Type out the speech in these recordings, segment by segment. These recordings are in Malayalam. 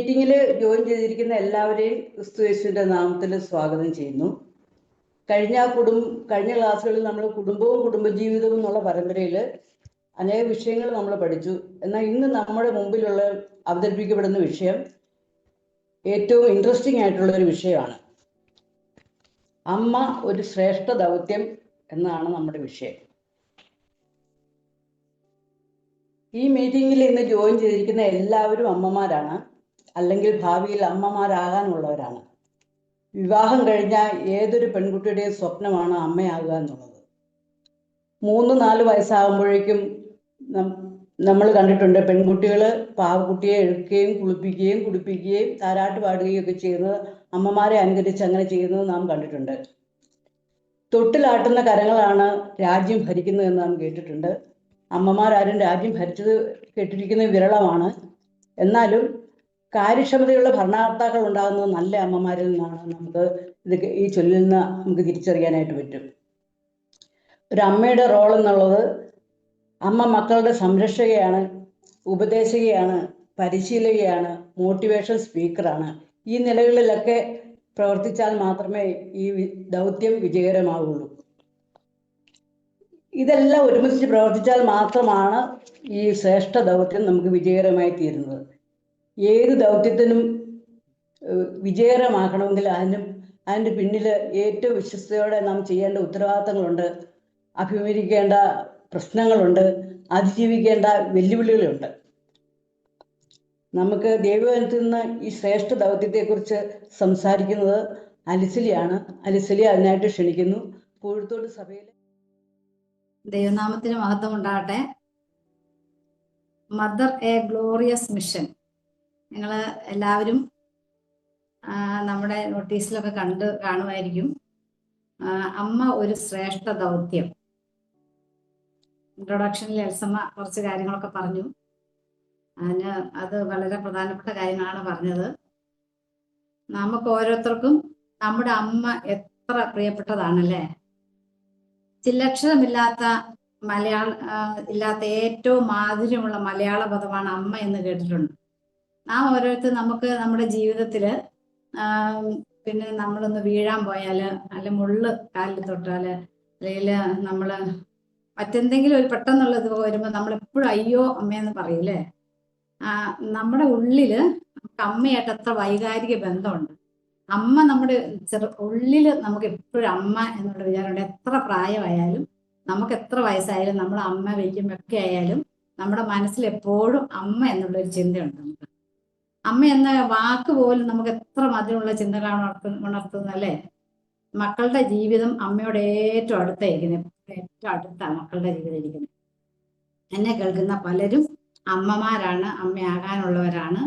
മീറ്റിംഗിൽ ജോയിൻ ചെയ്തിരിക്കുന്ന എല്ലാവരെയും ക്രിസ്തുയേശുവിന്റെ നാമത്തിൽ സ്വാഗതം ചെയ്യുന്നു. കഴിഞ്ഞ ക്ലാസ്സുകളിൽ നമ്മൾ കുടുംബവും കുടുംബജീവിതവും എന്നുള്ള പരമ്പരയിൽ അനേക വിഷയങ്ങൾ നമ്മൾ പഠിച്ചു. എന്നാൽ ഇന്ന് നമ്മുടെ മുമ്പിലുള്ള അവതരിപ്പിക്കപ്പെടുന്ന വിഷയം ഏറ്റവും ഇൻട്രസ്റ്റിംഗ് ആയിട്ടുള്ള ഒരു വിഷയമാണ്. അമ്മ ഒരു ശ്രേഷ്ഠ ദൗത്യം എന്നാണ് നമ്മുടെ വിഷയം. ഈ മീറ്റിംഗിൽ ഇന്ന് ജോയിൻ ചെയ്തിരിക്കുന്ന എല്ലാവരും അമ്മമാരാണ്, അല്ലെങ്കിൽ ഭാവിയിൽ അമ്മമാരാകാനുള്ളവരാണ്. വിവാഹം കഴിഞ്ഞ ഏതൊരു പെൺകുട്ടിയുടെയും സ്വപ്നമാണ് അമ്മയാകുക എന്നുള്ളത്. 3-4 വയസ്സാകുമ്പോഴേക്കും നമ്മൾ കണ്ടിട്ടുണ്ട് പെൺകുട്ടികൾ പാവക്കുട്ടിയെ എടുക്കുകയും കുളിപ്പിക്കുകയും കുടിപ്പിക്കുകയും താരാട്ട് പാടുകയും ഒക്കെ ചെയ്യുന്നത്, അമ്മമാരെ അനുകരിച്ച് അങ്ങനെ ചെയ്യുന്നത് നാം കണ്ടിട്ടുണ്ട്. തൊട്ടിലാട്ടുന്ന കരങ്ങളാണ് രാജ്യം ഭരിക്കുന്നതെന്ന് നാം കേട്ടിട്ടുണ്ട്. അമ്മമാരാരും രാജ്യം ഭരിച്ചത് കേട്ടിരിക്കുന്നത് വിരളമാണ്. എന്നാലും കാര്യക്ഷമതയുള്ള ഭരണകർത്താക്കൾ ഉണ്ടാകുന്നത് നല്ല അമ്മമാരിൽ നിന്നാണ്. നമുക്ക് ഈ ചൊല്ലിൽ നിന്ന് നമുക്ക് തിരിച്ചറിയാനായിട്ട് പറ്റും. ഒരു അമ്മയുടെ റോൾ എന്നുള്ളത്, അമ്മ മക്കളുടെ സംരക്ഷകയാണ്, ഉപദേശകയാണ്, പരിശീലകയാണ്, മോട്ടിവേഷൻ സ്പീക്കറാണ്. ഈ നിലകളിലൊക്കെ പ്രവർത്തിച്ചാൽ മാത്രമേ ഈ ദൗത്യം വിജയകരമാവുള്ളൂ. ഇതെല്ലാം ഒരുമിച്ച് പ്രവർത്തിച്ചാൽ മാത്രമാണ് ഈ ശ്രേഷ്ഠ ദൗത്യം നമുക്ക് വിജയകരമായി തീരുന്നത്. ഏത് ദൗത്യത്തിനും വിജയകരമാക്കണമെങ്കിൽ അതിൻ്റെ പിന്നിൽ ഏറ്റവും വിശ്വസ്തയോടെ നാം ചെയ്യേണ്ട ഉത്തരവാദിത്തങ്ങളുണ്ട്, അഭിമുഖീകരിക്കേണ്ട പ്രശ്നങ്ങളുണ്ട്, അതിജീവിക്കേണ്ട വെല്ലുവിളികളുണ്ട്. നമുക്ക് ദൈവത്തിൽ നിന്ന് ഈ ശ്രേഷ്ഠ ദൗത്യത്തെക്കുറിച്ച് സംസാരിക്കുന്നത് അലിസലിയാണ്. അലിസലി അതിനായിട്ട് ക്ഷണിക്കുന്നു. പൂഴ്ത്തോട് സഭയിലെ ദൈവനാമത്തിന് മഹത്വം ഉണ്ടാകട്ടെ. മദർ എ ഗ്ലോറിയസ് മിഷൻ നിങ്ങൾ എല്ലാവരും നമ്മുടെ നോട്ടീസിലൊക്കെ കാണുമായിരിക്കും. അമ്മ ഒരു ശ്രേഷ്ഠ ദൗത്യം. ഇൻട്രൊഡക്ഷനിൽ എൽസമ്മ കുറച്ച് കാര്യങ്ങളൊക്കെ പറഞ്ഞു. അത് വളരെ പ്രധാനപ്പെട്ട കാര്യങ്ങളാണ് പറഞ്ഞത്. നമുക്ക് ഓരോരുത്തർക്കും നമ്മുടെ അമ്മ എത്ര പ്രിയപ്പെട്ടതാണല്ലേ. ചില്ലക്ഷരമില്ലാത്ത ഇല്ലാത്ത ഏറ്റവും മാധുര്യമുള്ള മലയാള പദമാണ് അമ്മ എന്ന് കേട്ടിട്ടുണ്ട്. നാം ഓരോരുത്തർ നമുക്ക് നമ്മുടെ ജീവിതത്തില് പിന്നെ നമ്മളൊന്ന് വീഴാൻ പോയാല്, അല്ലെ മുള്ള് കാലിൽ തൊട്ടാല്, അല്ലെങ്കിൽ നമ്മള് മറ്റെന്തെങ്കിലും ഒരു പെട്ടെന്നുള്ള ഇത് വരുമ്പോൾ നമ്മളെപ്പോഴും അയ്യോ അമ്മയെന്ന് പറയൂലേ. നമ്മുടെ ഉള്ളില് നമുക്ക് അമ്മയായിട്ട് എത്ര വൈകാരിക ബന്ധമുണ്ട്. അമ്മ നമ്മുടെ ഉള്ളില് നമുക്ക് എപ്പോഴും അമ്മ എന്നുള്ള വിചാരമുണ്ട്. എത്ര പ്രായമായാലും, നമുക്ക് എത്ര വയസ്സായാലും, നമ്മൾ അമ്മ വയ്ക്കുമ്പൊക്കെ ആയാലും നമ്മുടെ മനസ്സിൽ എപ്പോഴും അമ്മ എന്നുള്ളൊരു ചിന്തയുണ്ട്. നമുക്ക് അമ്മ എന്ന വാക്ക് പോലും നമുക്ക് എത്ര മധുരമുള്ള ചിന്തകളാണ് ഉണർത്തുന്നത് അല്ലേ. മക്കളുടെ ജീവിതം അമ്മയോട് ഏറ്റവും അടുത്തായിരിക്കുന്നത്, ഏറ്റവും അടുത്താണ് മക്കളുടെ ജീവിതം ഇരിക്കുന്നത്. എന്നെ കേൾക്കുന്ന പലരും അമ്മമാരാണ്, അമ്മയാകാനുള്ളവരാണ്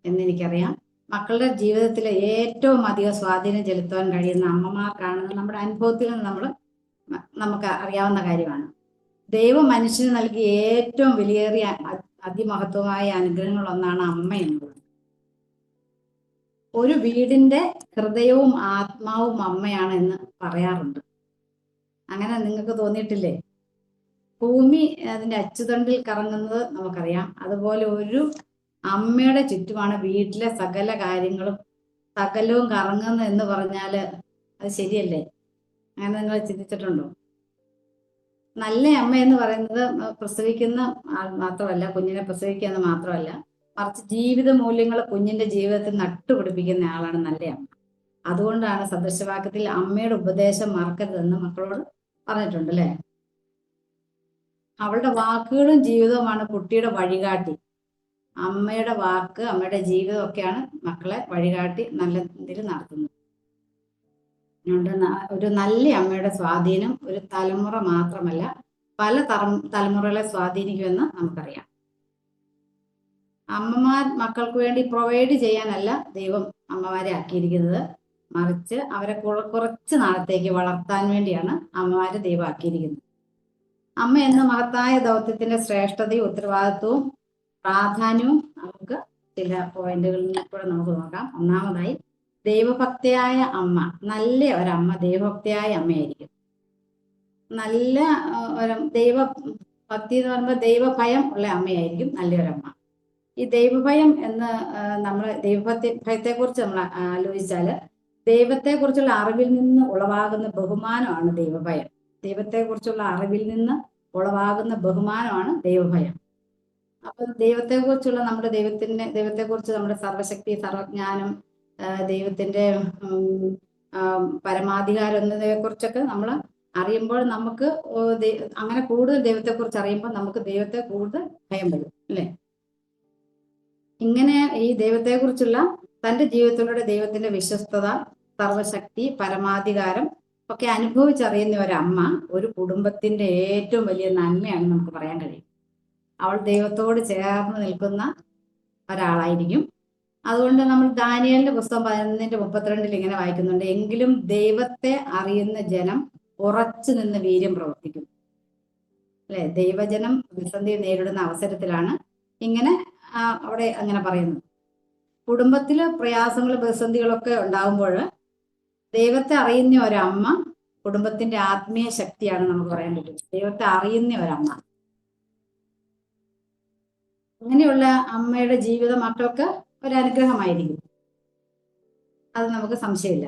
എന്നെനിക്കറിയാം. മക്കളുടെ ജീവിതത്തിൽ ഏറ്റവും അധികം സ്വാധീനം ചെലുത്താൻ കഴിയുന്ന അമ്മമാർക്കാണെന്ന് നമ്മുടെ അനുഭവത്തിൽ നിന്ന് നമുക്ക് അറിയാവുന്ന കാര്യമാണ്. ദൈവം മനുഷ്യന് നൽകിയ ഏറ്റവും വിലയേറിയ അതിമഹത്വമായ അനുഗ്രഹങ്ങളൊന്നാണ് അമ്മ എന്നുള്ളത്. ഒരു വീടിന്റെ ഹൃദയവും ആത്മാവും അമ്മയാണ് എന്ന് പറയാറുണ്ട്. അങ്ങനെ നിങ്ങൾക്ക് തോന്നിയിട്ടില്ലേ? ഭൂമി അതിന്റെ അച്ചുതണ്ടിൽ കറങ്ങുന്നത് നമുക്കറിയാം. അതുപോലെ ഒരു അമ്മയുടെ ചുറ്റുമാണ് വീട്ടിലെ സകല കാര്യങ്ങളും സകലവും കറങ്ങുന്നു എന്ന് പറഞ്ഞാല് അത് ശരിയല്ലേ? അങ്ങനെ നിങ്ങൾ ചിന്തിച്ചിട്ടുണ്ടോ? നല്ല അമ്മ എന്ന് പറയുന്നത് പ്രസവിക്കുന്ന ആൾ മാത്രമല്ല, കുഞ്ഞിനെ പ്രസവിക്കുക എന്ന് മാത്രമല്ല, മറിച്ച് ജീവിത മൂല്യങ്ങൾ കുഞ്ഞിന്റെ ജീവിതത്തിൽ നട്ടുപിടിപ്പിക്കുന്ന ആളാണ് നല്ല അമ്മ. അതുകൊണ്ടാണ് സദൃശവാക്യത്തിൽ അമ്മയുടെ ഉപദേശം മറക്കരുതെന്ന് മക്കളോട് പറഞ്ഞിട്ടുണ്ട് അല്ലേ. അവളുടെ വാക്കുകളും ജീവിതവുമാണ് കുട്ടിയുടെ വഴികാട്ടി. അമ്മയുടെ വാക്ക്, അമ്മയുടെ ജീവിതം ഒക്കെയാണ് മക്കളെ വഴികാട്ടി നല്ല ഇതിൽ നടത്തുന്നത്. ഒരു നല്ല അമ്മയുടെ സ്വാധീനം ഒരു തലമുറ മാത്രമല്ല, പല തലമുറകളെ സ്വാധീനിക്കുമെന്ന് നമുക്കറിയാം. അമ്മമാർ മക്കൾക്ക് വേണ്ടി പ്രൊവൈഡ് ചെയ്യാനല്ല ദൈവം അമ്മമാരെ ആക്കിയിരിക്കുന്നത്, മറിച്ച് അവരെ കുറച്ച് നാളത്തേക്ക് വളർത്താൻ വേണ്ടിയാണ് അമ്മമാരെ ദൈവം ആക്കിയിരിക്കുന്നത്. അമ്മ എന്ന മഹത്തായ ദൗത്യത്തിന്റെ ശ്രേഷ്ഠതയും ഉത്തരവാദിത്വവും പ്രാധാന്യവും നമുക്ക് ചില പോയിന്റുകളിൽ കൂടെ നമുക്ക് നോക്കാം. ഒന്നാമതായി, ദൈവഭക്തിയായ അമ്മ. നല്ല ഒരമ്മ ദൈവഭക്തിയായ അമ്മയായിരിക്കും. നല്ല ദൈവഭക്തി എന്ന് പറയുമ്പോൾ ദൈവഭയം ഉള്ള അമ്മയായിരിക്കും നല്ലൊരമ്മ. ഈ ദൈവഭയം എന്ന് നമ്മൾ ഭയത്തെക്കുറിച്ച് നമ്മൾ ആലോചിച്ചാൽ ദൈവത്തെക്കുറിച്ചുള്ള അറിവിൽ നിന്ന് ഉളവാകുന്ന ബഹുമാനമാണ് ദൈവഭയം. ദൈവത്തെക്കുറിച്ചുള്ള അറിവിൽ നിന്ന് ഉളവാകുന്ന ബഹുമാനമാണ് ദൈവഭയം. അപ്പൊ ദൈവത്തെക്കുറിച്ചുള്ള ദൈവത്തെക്കുറിച്ച് നമ്മുടെ സർവശക്തി, സർവജ്ഞാനം, ദൈവത്തിന്റെ പരമാധികാരം എന്നതിനെ കുറിച്ചൊക്കെ നമ്മൾ അറിയുമ്പോൾ നമുക്ക് അങ്ങനെ കൂടുതൽ ദൈവത്തെക്കുറിച്ച് അറിയുമ്പോൾ നമുക്ക് ദൈവത്തെ കൂടുതൽ ഭയം വരും, അല്ലെ? ഇങ്ങനെ ഈ ദൈവത്തെക്കുറിച്ചുള്ള തന്റെ ജീവിതത്തിലൂടെ ദൈവത്തിന്റെ വിശ്വസ്തത, സർവശക്തി, പരമാധികാരം ഒക്കെ അനുഭവിച്ചറിയുന്ന ഒരമ്മ ഒരു കുടുംബത്തിന്റെ ഏറ്റവും വലിയ നന്മയാണ് നമുക്ക് പറയാൻ കഴിയും. അവൾ ദൈവത്തോട് ചേർന്ന് നിൽക്കുന്ന ഒരാളായിരിക്കും. അതുകൊണ്ട് നമ്മൾ ദാനിയേലിന്റെ പുസ്തകം 11:32 ഇങ്ങനെ വായിക്കുന്നുണ്ട്, എങ്കിലും ദൈവത്തെ അറിയുന്ന ജനം ഉറച്ചു നിന്ന് വീര്യം പ്രവർത്തിക്കും. അല്ലെ? ദൈവജനം പ്രതിസന്ധി നേരിടുന്ന അവസരത്തിലാണ് ഇങ്ങനെ അവിടെ അങ്ങനെ പറയുന്നത്. കുടുംബത്തില് പ്രയാസങ്ങളും പ്രതിസന്ധികളൊക്കെ ഉണ്ടാകുമ്പോൾ ദൈവത്തെ അറിയുന്ന ഒരമ്മ കുടുംബത്തിന്റെ ആത്മീയ ശക്തിയാണ് നമുക്ക് പറയാൻ പറ്റും. ദൈവത്തെ അറിയുന്ന ഒരമ്മ. അങ്ങനെയുള്ള അമ്മയുടെ ജീവിതം മക്കൾക്ക് ഒരനുഗ്രഹമായിരിക്കും, അത് നമുക്ക് സംശയമില്ല.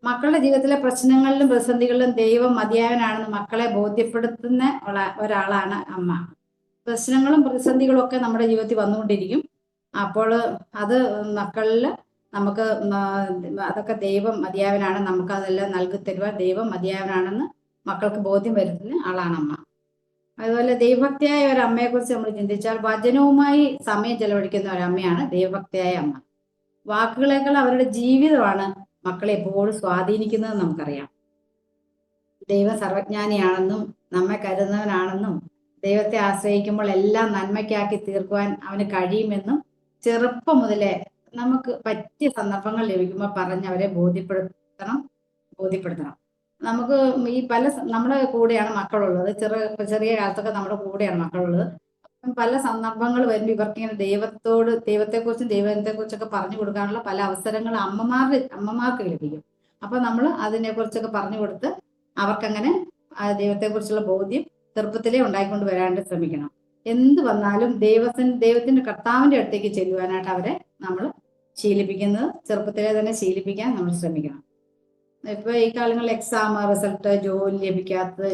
മക്കളുടെ ജീവിതത്തിലെ പ്രശ്നങ്ങളിലും പ്രതിസന്ധികളിലും ദൈവം മതിയായവനാണെന്ന് മക്കളെ ബോധ്യപ്പെടുത്തുന്ന ഒരാളാണ് അമ്മ. പ്രശ്നങ്ങളും പ്രതിസന്ധികളും ഒക്കെ നമ്മുടെ ജീവിതത്തിൽ വന്നുകൊണ്ടിരിക്കും. അപ്പോൾ അത് മക്കളിൽ നമുക്ക് അതൊക്കെ ദൈവം മതിയായവനാണ്, നമുക്ക് അതെല്ലാം നൽകി തരുവാൻ ദൈവം മതിയായവനാണെന്ന് മക്കൾക്ക് ബോധ്യം വരുത്തുന്ന ആളാണ് അമ്മ. അതുപോലെ ദൈവഭക്തിയായ ഒരു അമ്മയെ കുറിച്ച് നമ്മൾ ചിന്തിച്ചാൽ വചനവുമായി സമയം ചെലവഴിക്കുന്ന ഒരമ്മയാണ് ദൈവഭക്തിയായ അമ്മ. വാക്കുകളേക്കാൾ അവരുടെ ജീവിതമാണ് മക്കളെ എപ്പോഴും സ്വാധീനിക്കുന്നത് നമുക്കറിയാം. ദൈവം സർവജ്ഞാനിയാണെന്നും നമ്മെ കരുതുന്നവനാണെന്നും ദൈവത്തെ ആശ്രയിക്കുമ്പോൾ എല്ലാം നന്മയ്ക്കാക്കി തീർക്കുവാൻ അവന് കഴിയുമെന്നും ചെറുപ്പം മുതലേ നമുക്ക് പറ്റിയ സന്ദർഭങ്ങൾ ലഭിക്കുമ്പോൾ പറഞ്ഞ് അവരെ ബോധ്യപ്പെടുത്തണം. നമുക്ക് ഈ നമ്മുടെ കൂടെയാണ് മക്കളുള്ളത്. ചെറിയ കാലത്തൊക്കെ നമ്മുടെ കൂടെയാണ് മക്കളുള്ളത്. പല സന്ദർഭങ്ങൾ വരുമ്പോൾ ഇവർക്കിങ്ങനെ ദൈവത്തെക്കുറിച്ചും ദൈവത്തെക്കുറിച്ചൊക്കെ പറഞ്ഞു കൊടുക്കാനുള്ള പല അവസരങ്ങൾ അമ്മമാർക്ക് ലഭിക്കും. അപ്പൊ നമ്മൾ അതിനെക്കുറിച്ചൊക്കെ പറഞ്ഞു കൊടുത്ത് അവർക്കങ്ങനെ ദൈവത്തെക്കുറിച്ചുള്ള ബോധ്യം ചെറുപ്പത്തിലേ ഉണ്ടായിക്കൊണ്ട് വരാണ്ട് ശ്രമിക്കണം. എന്ത് വന്നാലും ദൈവത്തിന്റെ കർത്താവിന്റെ അടുത്തേക്ക് ചെല്ലുവാനായിട്ട് അവരെ നമ്മൾ ശീലിപ്പിക്കുന്നത് ചെറുപ്പത്തിലെ തന്നെ ശീലിപ്പിക്കാൻ നമ്മൾ ശ്രമിക്കണം. ഇപ്പൊ ഈ കാലങ്ങളിൽ എക്സാം റിസൾട്ട്, ജോലി ലഭിക്കാത്തത്,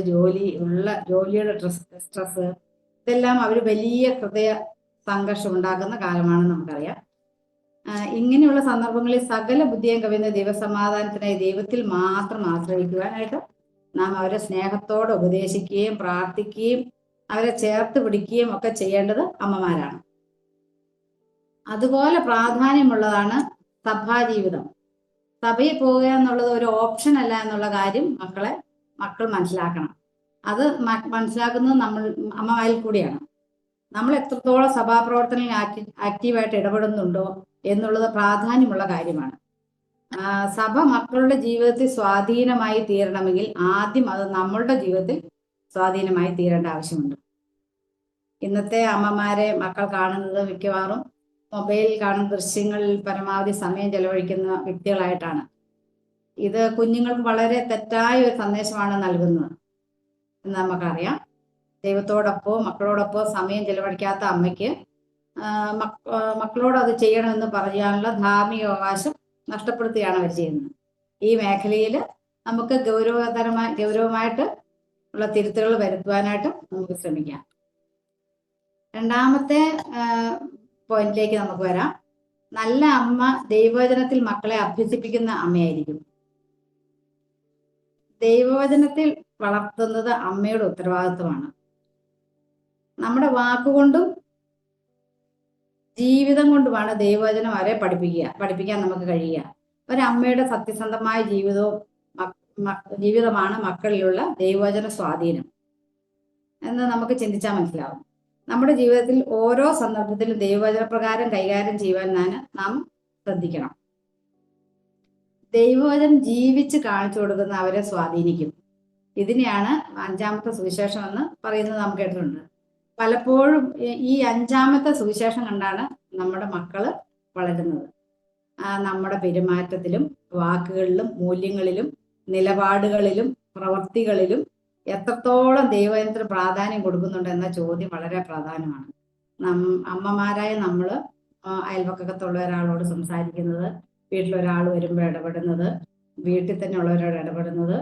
ജോലിയുടെ സ്ട്രെസ്, ഇതെല്ലാം അവർ വലിയ ഹൃദയ സംഘർഷം ഉണ്ടാക്കുന്ന കാലമാണെന്ന് നമുക്കറിയാം. ഇങ്ങനെയുള്ള സന്ദർഭങ്ങളിൽ സകല ബുദ്ധിയും കവിയുന്ന ദൈവസമാധാനത്തിനായി ദൈവത്തിൽ മാത്രം ആശ്രയിക്കുവാനായിട്ട് നാം അവരെ സ്നേഹത്തോടെ ഉപദേശിക്കുകയും പ്രാർത്ഥിക്കുകയും അവരെ ചേർത്ത് പിടിക്കുകയും ഒക്കെ ചെയ്യേണ്ടത് അമ്മമാരാണ്. അതുപോലെ പ്രാധാന്യമുള്ളതാണ് സഭാജീവിതം. സഭയിൽ പോവുക എന്നുള്ളത് ഒരു ഓപ്ഷൻ അല്ല എന്നുള്ള കാര്യം മക്കൾ മനസ്സിലാക്കണം. അത് മനസ്സിലാക്കുന്നത് അമ്മമാരിൽ കൂടിയാണ്. നമ്മൾ എത്രത്തോളം സഭാപ്രവർത്തനങ്ങളിൽ ആക്റ്റീവായിട്ട് ഇടപെടുന്നുണ്ടോ എന്നുള്ളത് പ്രാധാന്യമുള്ള കാര്യമാണ്. സഭ മക്കളുടെ ജീവിതത്തിൽ സ്വാധീനമായി തീരണമെങ്കിൽ ആദ്യം അത് നമ്മളുടെ ജീവിതത്തിൽ സ്വാധീനമായി തീരേണ്ട ആവശ്യമുണ്ട്. ഇന്നത്തെ അമ്മമാരെ മക്കൾ കാണുന്നത് മിക്കവാറും മൊബൈലിൽ കാണുന്ന ദൃശ്യങ്ങളിൽ പരമാവധി സമയം ചെലവഴിക്കുന്ന വ്യക്തികളായിട്ടാണ്. ഇത് കുഞ്ഞുങ്ങൾക്ക് വളരെ തെറ്റായ ഒരു സന്ദേശമാണ് നൽകുന്നത് എന്ന് നമുക്കറിയാം. മക്കളോടൊപ്പം സമയം ചെലവഴിക്കാത്ത അമ്മയ്ക്ക് മക്കളോട് അത് ചെയ്യണമെന്ന് പറയാനുള്ള ധാർമ്മിക അവകാശം നഷ്ടപ്പെടുത്തുകയാണ് അവർ ചെയ്യുന്നത്. ഈ മേഖലയിൽ നമുക്ക് ഗൗരവമായിട്ട് ഉള്ള തിരുത്തുകൾ വരുത്തുവാനായിട്ട് നമുക്ക് ശ്രമിക്കാം. രണ്ടാമത്തെ പോയിന്റിലേക്ക് നമുക്ക് വരാം. നല്ല അമ്മ ദൈവവചനത്തിൽ മക്കളെ അഭ്യസിപ്പിക്കുന്ന അമ്മയായിരിക്കും. ദൈവവചനത്തിൽ വളർത്തുന്നത് അമ്മയുടെ ഉത്തരവാദിത്വമാണ്. നമ്മുടെ വാക്കുകൊണ്ടും ജീവിതം കൊണ്ടുമാണ് ദൈവവചനം അവരെ പഠിപ്പിക്കാൻ നമുക്ക് കഴിയുക. ഒരമ്മയുടെ സത്യസന്ധമായ ജീവിതമാണ് മക്കളിലുള്ള ദൈവവചന സ്വാധീനം എന്ന് നമുക്ക് ചിന്തിച്ചാൽ മനസ്സിലാവും. നമ്മുടെ ജീവിതത്തിൽ ഓരോ സന്ദർഭത്തിലും ദൈവവചന പ്രകാരം കൈകാര്യം ചെയ്യുവാൻ നാം ശ്രദ്ധിക്കണം. ദൈവവചനം ജീവിച്ച് കാണിച്ചു കൊടുക്കുന്ന അവരെ സ്വാധീനിക്കും. ഇതിനെയാണ് 5ാമത്തെ സുവിശേഷം എന്ന് പറയുന്നത് നാം കേട്ടിട്ടുണ്ട്. പലപ്പോഴും ഈ 5ാമത്തെ സുവിശേഷം കണ്ടാണ് നമ്മുടെ മക്കള് വളരുന്നത്. നമ്മുടെ പെരുമാറ്റത്തിലും വാക്കുകളിലും മൂല്യങ്ങളിലും നിലപാടുകളിലും പ്രവൃത്തികളിലും എത്രത്തോളം ദൈവവചനത്തിന് പ്രാധാന്യം കൊടുക്കുന്നുണ്ട് എന്ന ചോദ്യം വളരെ പ്രാധാന്യമാണ്. അമ്മമാരായ നമ്മൾ അയൽപക്കത്തുള്ള ഒരാളോട് സംസാരിക്കുന്നത്, വീട്ടിലൊരാൾ വരുമ്പോൾ ഇടപെടുന്നത്, വീട്ടിൽ തന്നെ ഉള്ളവരോട് ഇടപെടുന്നത്,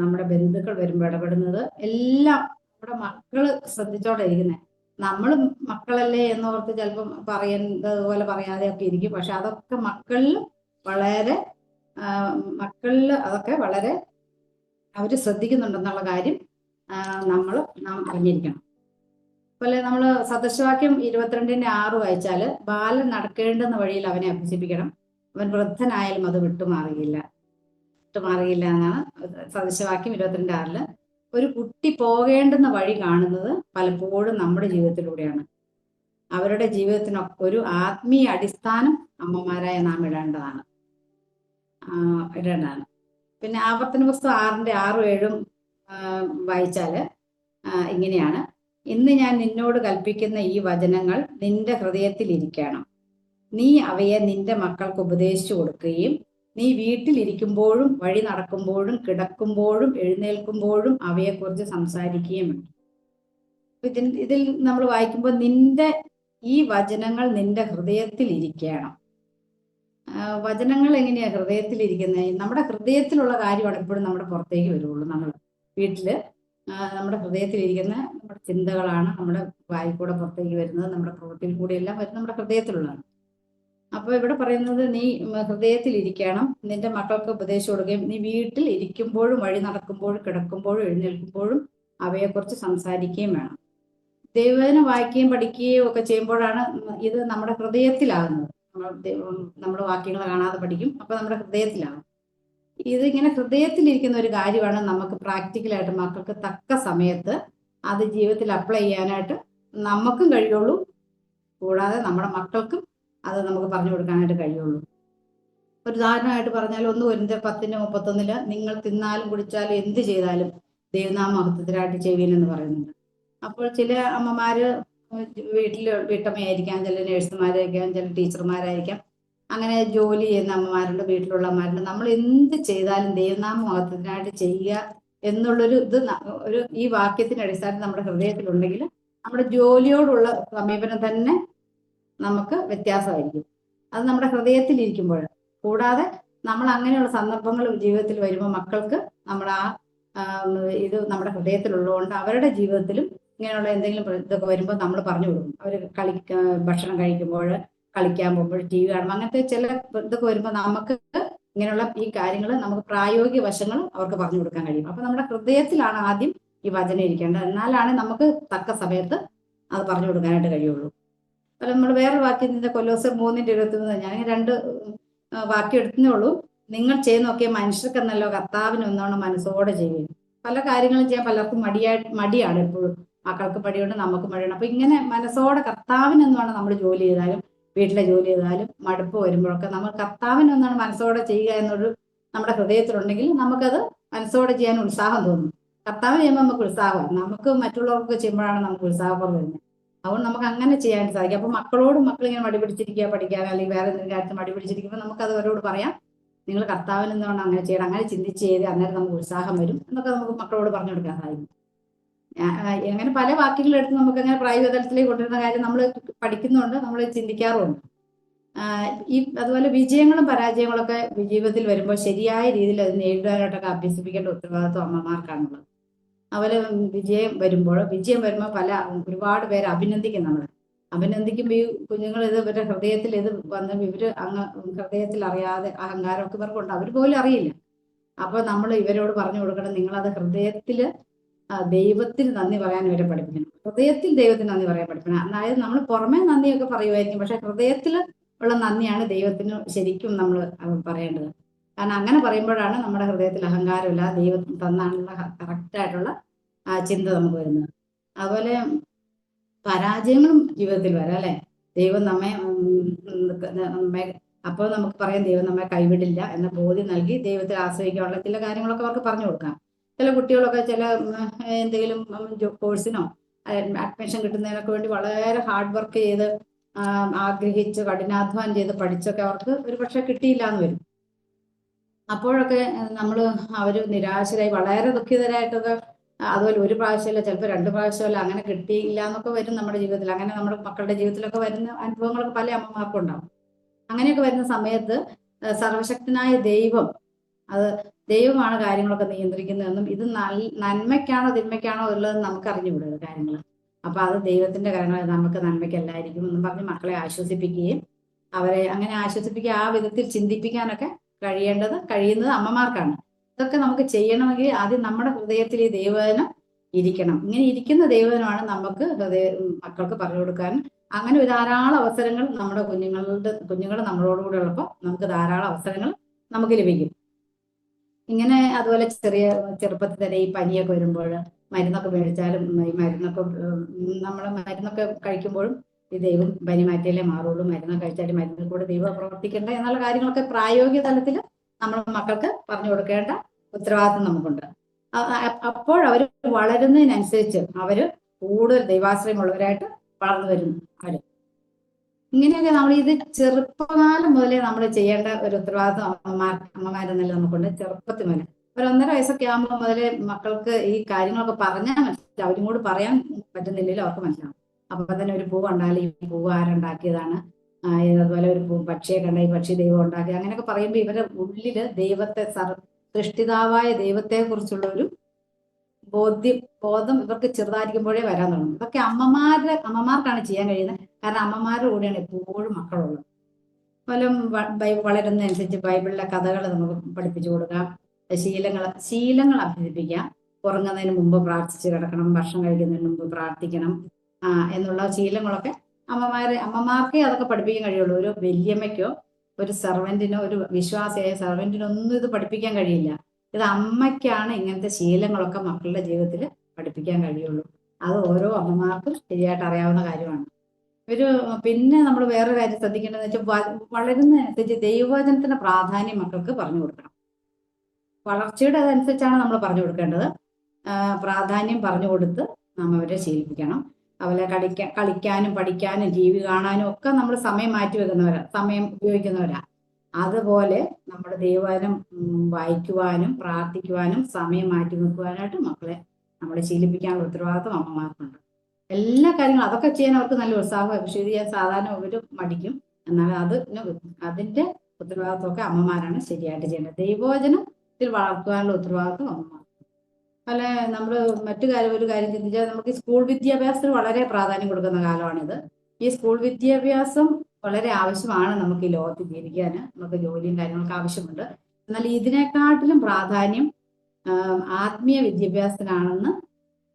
നമ്മുടെ ബന്ധുക്കൾ വരുമ്പോൾ ഇടപെടുന്നത്, എല്ലാം നമ്മുടെ മക്കള് ശ്രദ്ധിച്ചോടെ ഇരിക്കുന്നത്. നമ്മൾ മക്കളല്ലേ എന്നോർത്ത് ചിലപ്പം പറയുന്നത് പോലെ പറയാതെ ഒക്കെ ഇരിക്കും. പക്ഷെ അതൊക്കെ വളരെ മക്കളിൽ അതൊക്കെ വളരെ അവർ ശ്രദ്ധിക്കുന്നുണ്ടെന്നുള്ള കാര്യം നാം അറിഞ്ഞിരിക്കണം. അതുപോലെ നമ്മൾ സദൃശവാക്യം 22:6 വായിച്ചാല്, ബാലൻ നടക്കേണ്ടുന്ന വഴിയിൽ അവനെ അഭ്യസിപ്പിക്കണം, അവൻ വൃദ്ധനായാലും അത് വിട്ടുമാറുകയില്ല എന്നാണ് സദൃശവാക്യം 22:6. ഒരു കുട്ടി പോകേണ്ടുന്ന വഴി കാണുന്നത് പലപ്പോഴും നമ്മുടെ ജീവിതത്തിലൂടെയാണ്. അവരുടെ ജീവിതത്തിന് ഒരു ആത്മീയ അടിസ്ഥാനം അമ്മമാരായ നാം ഇടേണ്ടതാണ്. പിന്നെ ആവർത്തന പുസ്തകം 6:6-7 വായിച്ചാല് ഇങ്ങനെയാണ്: ഇന്ന് ഞാൻ നിന്നോട് കൽപ്പിക്കുന്ന ഈ വചനങ്ങൾ നിന്റെ ഹൃദയത്തിൽ ഇരിക്കണം. നീ അവയെ നിന്റെ മക്കൾക്ക് ഉപദേശിച്ചു കൊടുക്കുകയും നീ വീട്ടിലിരിക്കുമ്പോഴും വഴി നടക്കുമ്പോഴും കിടക്കുമ്പോഴും എഴുന്നേൽക്കുമ്പോഴും അവയെക്കുറിച്ച് സംസാരിക്കുകയും വേണം. ഇതിൽ നമ്മൾ വായിക്കുമ്പോൾ നിന്റെ ഈ വചനങ്ങൾ നിന്റെ ഹൃദയത്തിൽ ഇരിക്കണം. വചനങ്ങൾ എങ്ങനെയാ ഹൃദയത്തിൽ ഇരിക്കുന്നത്? നമ്മുടെ ഹൃദയത്തിലുള്ള കാര്യമാണ് എപ്പോഴും നമ്മുടെ പുറത്തേക്ക് വരുള്ളൂ. നമ്മൾ വീട്ടില് നമ്മുടെ ഹൃദയത്തിലിരിക്കുന്ന നമ്മുടെ ചിന്തകളാണ് നമ്മുടെ വായിൽ കൂടെ പുറത്തേക്ക് വരുന്നത്, നമ്മുടെ പ്രവൃത്തിയിൽ കൂടെ എല്ലാം വരുന്നത് നമ്മുടെ ഹൃദയത്തിലുള്ളതാണ്. അപ്പൊ ഇവിടെ പറയുന്നത് നീ ഹൃദയത്തിൽ ഇരിക്കണം, നിന്റെ മക്കൾക്ക് ഉപദേശിച്ചു കൊടുക്കുകയും നീ വീട്ടിൽ ഇരിക്കുമ്പോഴും വഴി നടക്കുമ്പോഴും കിടക്കുമ്പോഴും എഴുന്നേൽക്കുമ്പോഴും അവയെക്കുറിച്ച് സംസാരിക്കുകയും വേണം. ദൈവവചനം വായിക്കുകയും പഠിക്കുകയും ഒക്കെ ചെയ്യുമ്പോഴാണ് ഇത് നമ്മുടെ ഹൃദയത്തിലാകുന്നത്. നമ്മൾ വാക്യങ്ങൾ കാണാതെ പഠിക്കും, അപ്പൊ നമ്മുടെ ഹൃദയത്തിലാകും. ഇതിങ്ങനെ ഹൃദയത്തിലിരിക്കുന്ന ഒരു കാര്യമാണ് നമുക്ക് പ്രാക്ടിക്കലായിട്ട് മക്കൾക്ക് തക്ക സമയത്ത് അത് ജീവിതത്തിൽ അപ്ലൈ ചെയ്യാനായിട്ട് നമുക്കും കഴിയുള്ളൂ, കൂടാതെ നമ്മുടെ മക്കൾക്കും അത് നമുക്ക് പറഞ്ഞു കൊടുക്കാനായിട്ട് കഴിയുള്ളൂ. ഒരു ഉദാഹരണമായിട്ട് പറഞ്ഞാൽ 1 കൊരിന്ത്യർ 10:31 നിങ്ങൾ തിന്നാലും കുടിച്ചാലും എന്ത് ചെയ്താലും ദൈവനാമ മഹത്വത്തിനായിട്ട് ചെയ്യുവീനെന്ന് പറയുന്നുണ്ട്. അപ്പോൾ ചില അമ്മമാര് വീട്ടമ്മയായിരിക്കാം, ചില നേഴ്സുമാരായിരിക്കാം, ചില ടീച്ചർമാരായിരിക്കാം, അങ്ങനെ ജോലി ചെയ്യുന്ന അമ്മമാരുണ്ട്, വീട്ടിലുള്ള അമ്മമാരുണ്ട്. നമ്മൾ എന്ത് ചെയ്താലും ദൈവനാമ മഹത്വത്തിനായിട്ട് ചെയ്യുക എന്നുള്ളൊരു ഈ വാക്യത്തിന്റെ അടിസ്ഥാനത്തിൽ നമ്മുടെ ഹൃദയത്തിലുണ്ടെങ്കിൽ നമ്മുടെ ജോലിയോടുള്ള സമീപനം തന്നെ നമുക്ക് വ്യത്യാസമായിരിക്കും. അത് നമ്മുടെ ഹൃദയത്തിലിരിക്കുമ്പോൾ. കൂടാതെ നമ്മൾ അങ്ങനെയുള്ള സന്ദർഭങ്ങൾ ജീവിതത്തിൽ വരുമ്പോൾ മക്കൾക്ക് നമ്മുടെ ഇത് നമ്മുടെ ഹൃദയത്തിലുള്ളതുകൊണ്ട് അവരുടെ ജീവിതത്തിലും ഇങ്ങനെയുള്ള എന്തെങ്കിലും ഇതൊക്കെ വരുമ്പോൾ നമ്മൾ പറഞ്ഞു കൊടുക്കും. അവർ ഭക്ഷണം കഴിക്കുമ്പോൾ, കളിക്കാൻ പോകുമ്പോൾ, TV കാണുമ്പോൾ, അങ്ങനത്തെ ചില ഇതൊക്കെ വരുമ്പോൾ നമുക്ക് ഇങ്ങനെയുള്ള ഈ കാര്യങ്ങൾ നമുക്ക് പ്രായോഗിക വശങ്ങൾ അവർക്ക് പറഞ്ഞു കൊടുക്കാൻ കഴിയും. അപ്പൊ നമ്മുടെ ഹൃദയത്തിലാണ് ആദ്യം ഈ വചനം ഇരിക്കേണ്ടത്. എന്നാലാണ് നമുക്ക് തക്ക സമയത്ത് അത് പറഞ്ഞു കൊടുക്കാനായിട്ട് കഴിയുള്ളൂ. അല്ല, നമ്മൾ വേറൊരു വാക്യത്തിന്റെ കൊലോസ്യർ 3:23 ഞാൻ 2 വാക്യം എടുത്തേ ഉള്ളൂ. നിങ്ങൾ ചെയ്ത് നോക്കിയ മനുഷ്യർക്കെന്നല്ലോ കർത്താവിന് ഒന്നോണം മനസ്സോടെ ചെയ്യുക. പല കാര്യങ്ങളും ചെയ്യാൻ പലർക്കും മടിയാണ് എപ്പോഴും. മക്കൾക്ക് മടിയുണ്ട്, നമുക്ക് മടിയുണ്ട്. അപ്പൊ ഇങ്ങനെ മനസ്സോടെ കർത്താവിനൊന്നാണ് നമ്മൾ ജോലി ചെയ്താലും വീട്ടിലെ ജോലി ചെയ്താലും മടുപ്പ് വരുമ്പോഴൊക്കെ നമ്മൾ കർത്താവിനൊന്നാണ് മനസ്സോടെ ചെയ്യുക എന്നൊരു നമ്മുടെ ഹൃദയത്തിലുണ്ടെങ്കിൽ നമുക്കത് മനസ്സോടെ ചെയ്യാൻ ഉത്സാഹം തോന്നും. കർത്താവ് ചെയ്യുമ്പോൾ നമുക്ക് ഉത്സാഹമാണ്. നമുക്ക് മറ്റുള്ളവർക്ക് ചെയ്യുമ്പോഴാണ് നമുക്ക് ഉത്സാഹക്കുറവ് വരുന്നത്. അതുകൊണ്ട് നമുക്ക് അങ്ങനെ ചെയ്യാൻ സാധിക്കും. അപ്പൊ മക്കളിങ്ങനെ മടി പിടിച്ചിരിക്കുക പഠിക്കാൻ, അല്ലെങ്കിൽ വേറെ എന്തെങ്കിലും കാര്യത്തിൽ മടി പിടിച്ചിരിക്കുമ്പോൾ നമുക്കത് അവരോട് പറയാം, നിങ്ങൾ കർത്താവിനെന്താണ് അങ്ങനെ ചെയ്യണം, അങ്ങനെ ചിന്തിച്ച് ചെയ്ത് അന്നേരം നമുക്ക് ഉത്സാഹം വരും എന്നൊക്കെ നമുക്ക് മക്കളോട് പറഞ്ഞു കൊടുക്കാൻ സാധിക്കും. അങ്ങനെ പല വാക്യങ്ങളെടുത്ത് നമുക്ക് അങ്ങനെ പ്രായോഗിക തലത്തിലേക്ക് കൊണ്ടുവരുന്ന കാര്യം നമ്മൾ പഠിക്കുന്നുണ്ട്, നമ്മൾ ചിന്തിക്കാറുമുണ്ട്. അതുപോലെ വിജയങ്ങളും പരാജയങ്ങളും ഒക്കെ ജീവിതത്തിൽ വരുമ്പോൾ ശരിയായ രീതിയിൽ അത് നേരിടാനായിട്ടൊക്കെ അഭ്യസിപ്പിക്കേണ്ട ഉത്തരവാദിത്വം അമ്മമാർക്കാണുള്ളത്. അതുപോലെ വിജയം വരുമ്പോൾ ഒരുപാട് പേര് അഭിനന്ദിക്കും. നമ്മളെ അഭിനന്ദിക്കുമ്പോൾ ഈ കുഞ്ഞുങ്ങൾ ഇവരുടെ ഹൃദയത്തിൽ വന്ന് ഇവര് ഹൃദയത്തിൽ അറിയാതെ അഹങ്കാരമൊക്കെ ഇവർക്കുണ്ട്, അവർ പോലും അറിയില്ല. അപ്പൊ നമ്മൾ ഇവരോട് പറഞ്ഞു കൊടുക്കണം, നിങ്ങളത് ഹൃദയത്തില് ദൈവത്തിന് നന്ദി പറയാൻ ഇവരെ പഠിപ്പിക്കണം. ഹൃദയത്തിൽ ദൈവത്തിന് നന്ദി പറയാൻ പഠിപ്പിക്കണം. അതായത് നമ്മൾ പുറമേ നന്ദിയൊക്കെ പറയുമായിരിക്കും, പക്ഷെ ഹൃദയത്തിൽ ഉള്ള നന്ദിയാണ് ദൈവത്തിന് ശരിക്കും നമ്മൾ പറയേണ്ടത്. കാരണം അങ്ങനെ പറയുമ്പോഴാണ് നമ്മുടെ ഹൃദയത്തിൽ അഹങ്കാരമില്ല, ദൈവം തന്നാണുള്ള കറക്റ്റായിട്ടുള്ള ചിന്ത നമുക്ക് വരുന്നത്. അതുപോലെ പരാജയങ്ങളും ജീവിതത്തിൽ വരാം അല്ലെ. ദൈവം നമ്മെ അപ്പോൾ നമുക്ക് പറയാം ദൈവം നമ്മെ കൈവിടില്ല എന്ന ബോധ്യം നൽകി ദൈവത്തെ ആശ്രയിക്കാനുള്ള ചില കാര്യങ്ങളൊക്കെ അവർക്ക് പറഞ്ഞു കൊടുക്കാം. ചില കുട്ടികളൊക്കെ ചില എന്തെങ്കിലും കോഴ്സിനോ അഡ്മിഷൻ കിട്ടുന്നതിനൊക്കെ വേണ്ടി വളരെ ഹാർഡ് വർക്ക് ചെയ്ത് ആഗ്രഹിച്ച് കഠിനാധ്വാനം ചെയ്ത് പഠിച്ചൊക്കെ അവർക്ക് ഒരു പക്ഷെ കിട്ടിയില്ല എന്ന് വരും. അപ്പോഴൊക്കെ അവർ നിരാശരായി വളരെ ദുഃഖിതരായിട്ടൊക്കെ അതുപോലെ ഒരു പ്രാവശ്യമല്ല, ചിലപ്പോൾ 2 പ്രാവശ്യമല്ല, അങ്ങനെ കിട്ടിയില്ല എന്നൊക്കെ വരും നമ്മുടെ ജീവിതത്തിൽ. അങ്ങനെ നമ്മുടെ മക്കളുടെ ജീവിതത്തിലൊക്കെ വരുന്ന അനുഭവങ്ങളൊക്കെ പല അമ്മമാർക്കും ഉണ്ടാവും. അങ്ങനെയൊക്കെ വരുന്ന സമയത്ത് സർവശക്തനായ ദൈവം, അത് ദൈവമാണ് കാര്യങ്ങളൊക്കെ നിയന്ത്രിക്കുന്നതെന്നും ഇത് നന്മയ്ക്കാണോ തിന്മയ്ക്കാണോ ഉള്ളതെന്ന് നമുക്ക് അറിഞ്ഞുകൂടുക കാര്യങ്ങൾ. അപ്പൊ അത് ദൈവത്തിന്റെ കാര്യങ്ങൾ നമുക്ക് നന്മയ്ക്കല്ലായിരിക്കും എന്നും പറഞ്ഞ് മക്കളെ ആശ്വസിപ്പിക്കുകയും അവരെ അങ്ങനെ ആശ്വസിപ്പിക്കുക, ആ വിധത്തിൽ ചിന്തിപ്പിക്കാനൊക്കെ കഴിയുന്നത് അമ്മമാർക്കാണ്. ഇതൊക്കെ നമുക്ക് ചെയ്യണമെങ്കിൽ ആദ്യം നമ്മുടെ ഹൃദയത്തിൽ ഈ ദൈവവചനം ഇരിക്കണം. ഇങ്ങനെ ഇരിക്കുന്ന ദൈവവചനമാണ് നമുക്ക് മക്കൾക്ക് പറഞ്ഞു കൊടുക്കാൻ. അങ്ങനെ ഒരു ധാരാളം അവസരങ്ങൾ നമ്മുടെ കുഞ്ഞുങ്ങൾ നമ്മളോടുകൂടെ ഉള്ളപ്പോൾ നമുക്ക് ധാരാളം അവസരങ്ങൾ നമുക്ക് ലഭിക്കും. ഇങ്ങനെ അതുപോലെ ചെറുപ്പത്തിൽ തന്നെ ഈ പനിയൊക്കെ വരുമ്പോൾ മരുന്നൊക്കെ മേടിച്ചാലും ഈ മരുന്നൊക്കെ കഴിക്കുമ്പോഴും ഈ ദൈവം പനി മാറ്റിയാലേ മാറുള്ളൂ, മരുന്നൊക്കെ കഴിച്ചാലും മരുന്നിൽ കൂടെ ദൈവം പ്രവർത്തിക്കേണ്ട എന്നുള്ള കാര്യങ്ങളൊക്കെ പ്രായോഗിക തലത്തിൽ നമ്മൾ മക്കൾക്ക് പറഞ്ഞു കൊടുക്കേണ്ട ഉത്തരവാദിത്വം നമുക്കുണ്ട്. അപ്പോൾ അവർ വളരുന്നതിനനുസരിച്ച് അവർ കൂടുതൽ ദൈവാശ്രയമുള്ളവരായിട്ട് വളർന്നു വരുന്നു. അവര് ഇങ്ങനെയൊക്കെ നമ്മൾ ഇത് ചെറുപ്പകാലം മുതലേ നമ്മൾ ചെയ്യേണ്ട ഒരു ഉത്തരവാദിത്വം അമ്മമാരെന്നല്ല നമുക്കുണ്ട്. ചെറുപ്പത്തിൽ മുതലേ ഒരു 1.5 വയസ്സൊക്കെ ആകുമ്പോൾ മുതലേ മക്കൾക്ക് ഈ കാര്യങ്ങളൊക്കെ പറഞ്ഞാൽ മനസ്സിലാവും. അവരും കൂടി പറയാൻ പറ്റുന്നില്ലെങ്കിൽ അവർക്ക് മനസ്സിലാവും. അപ്പൊ തന്നെ ഒരു പൂവ് ഉണ്ടായാലും ഈ പൂവ് ആരുണ്ടാക്കിയതാണ്, അതുപോലെ ഒരു പക്ഷിയെ കണ്ട ഈ പക്ഷി ദൈവം ഉണ്ടാക്കി, അങ്ങനെയൊക്കെ പറയുമ്പോൾ ഇവരുടെ ഉള്ളില് സൃഷ്ടിതാവായ ദൈവത്തെ കുറിച്ചുള്ള ഒരു ബോധം ഇവർക്ക് ചെറുതായിരിക്കുമ്പോഴേ വരാൻ തുടങ്ങും. ഇതൊക്കെ അമ്മമാർക്കാണ് ചെയ്യാൻ കഴിയുന്നത്. കാരണം അമ്മമാരുടെ കൂടെയാണ് എപ്പോഴും മക്കളുള്ളത്. ഫലം വളരുന്നതനുസരിച്ച് ബൈബിളിലെ കഥകൾ നമുക്ക് പഠിപ്പിച്ചു കൊടുക്കാം. ശീലങ്ങൾ അഭ്യസിപ്പിക്കാം. ഉറങ്ങുന്നതിന് മുമ്പ് പ്രാർത്ഥിച്ച് കിടക്കണം, ഭക്ഷണം കഴിക്കുന്നതിന് മുമ്പ് പ്രാർത്ഥിക്കണം എന്നുള്ള ശീലങ്ങളൊക്കെ അമ്മമാർക്കേ അതൊക്കെ പഠിപ്പിക്കാൻ കഴിയുള്ളൂ. ഒരു വല്യമ്മയ്ക്കോ ഒരു സെർവന്റിനോ ഒരു വിശ്വാസിയായ സെർവന്റിനോ ഒന്നും ഇത് പഠിപ്പിക്കാൻ കഴിയില്ല. ഇത് അമ്മയ്ക്കാണ് ഇങ്ങനത്തെ ശീലങ്ങളൊക്കെ മക്കളുടെ ജീവിതത്തിൽ പഠിപ്പിക്കാൻ കഴിയുള്ളൂ. അത് ഓരോ അമ്മമാർക്കും ശരിയായിട്ട് അറിയാവുന്ന കാര്യമാണ്. പിന്നെ നമ്മൾ വേറെ കാര്യം ശ്രദ്ധിക്കേണ്ടതെന്ന് വെച്ചാൽ വളരുന്നതനുസരിച്ച് ദൈവവചനത്തിന്റെ പ്രാധാന്യം മക്കൾക്ക് പറഞ്ഞു കൊടുക്കണം. വളർച്ചയുടെ അതനുസരിച്ചാണ് നമ്മൾ പറഞ്ഞു കൊടുക്കേണ്ടത്. പ്രാധാന്യം പറഞ്ഞു കൊടുത്ത് നമ്മൾ അവരെ ശീലിപ്പിക്കണം. അതുപോലെ കളിക്കാനും പഠിക്കാനും ടി വി കാണാനും ഒക്കെ നമ്മൾ സമയം സമയം ഉപയോഗിക്കുന്നവരാ. അതുപോലെ നമ്മുടെ ദൈവവചനം വായിക്കുവാനും പ്രാർത്ഥിക്കുവാനും സമയം മാറ്റി വെക്കുവാനായിട്ട് മക്കളെ നമ്മളെ ശീലിപ്പിക്കാനുള്ള ഉത്തരവാദിത്വം അമ്മമാർക്കുണ്ട്. എല്ലാ കാര്യങ്ങളും അതൊക്കെ ചെയ്യാൻ അവർക്ക് നല്ല ഉത്സാഹം. പക്ഷേ ഇത് ചെയ്യാൻ സാധാരണ ഒരു മടിക്കും. എന്നാൽ അതിന്റെ ഉത്തരവാദിത്വമൊക്കെ അമ്മമാരാണ് ശരിയായിട്ട് ചെയ്യേണ്ടത്. ദൈവവചനത്തിൽ വളർത്തുവാനുള്ള ഉത്തരവാദിത്വം അമ്മമാർ. അല്ലെ നമ്മൾ ഒരു കാര്യം ചിന്തിച്ചാൽ നമുക്ക് സ്കൂൾ വിദ്യാഭ്യാസത്തിന് വളരെ പ്രാധാന്യം കൊടുക്കുന്ന കാലമാണിത്. ഈ സ്കൂൾ വിദ്യാഭ്യാസം വളരെ ആവശ്യമാണ് നമുക്ക് ഈ ലോകത്ത് ജീവിക്കാൻ. നമുക്ക് ജോലിയും കാര്യങ്ങളൊക്കെ ആവശ്യമുണ്ട്. എന്നാൽ ഇതിനെക്കാട്ടിലും പ്രാധാന്യം ആത്മീയ വിദ്യാഭ്യാസത്തിനാണെന്ന്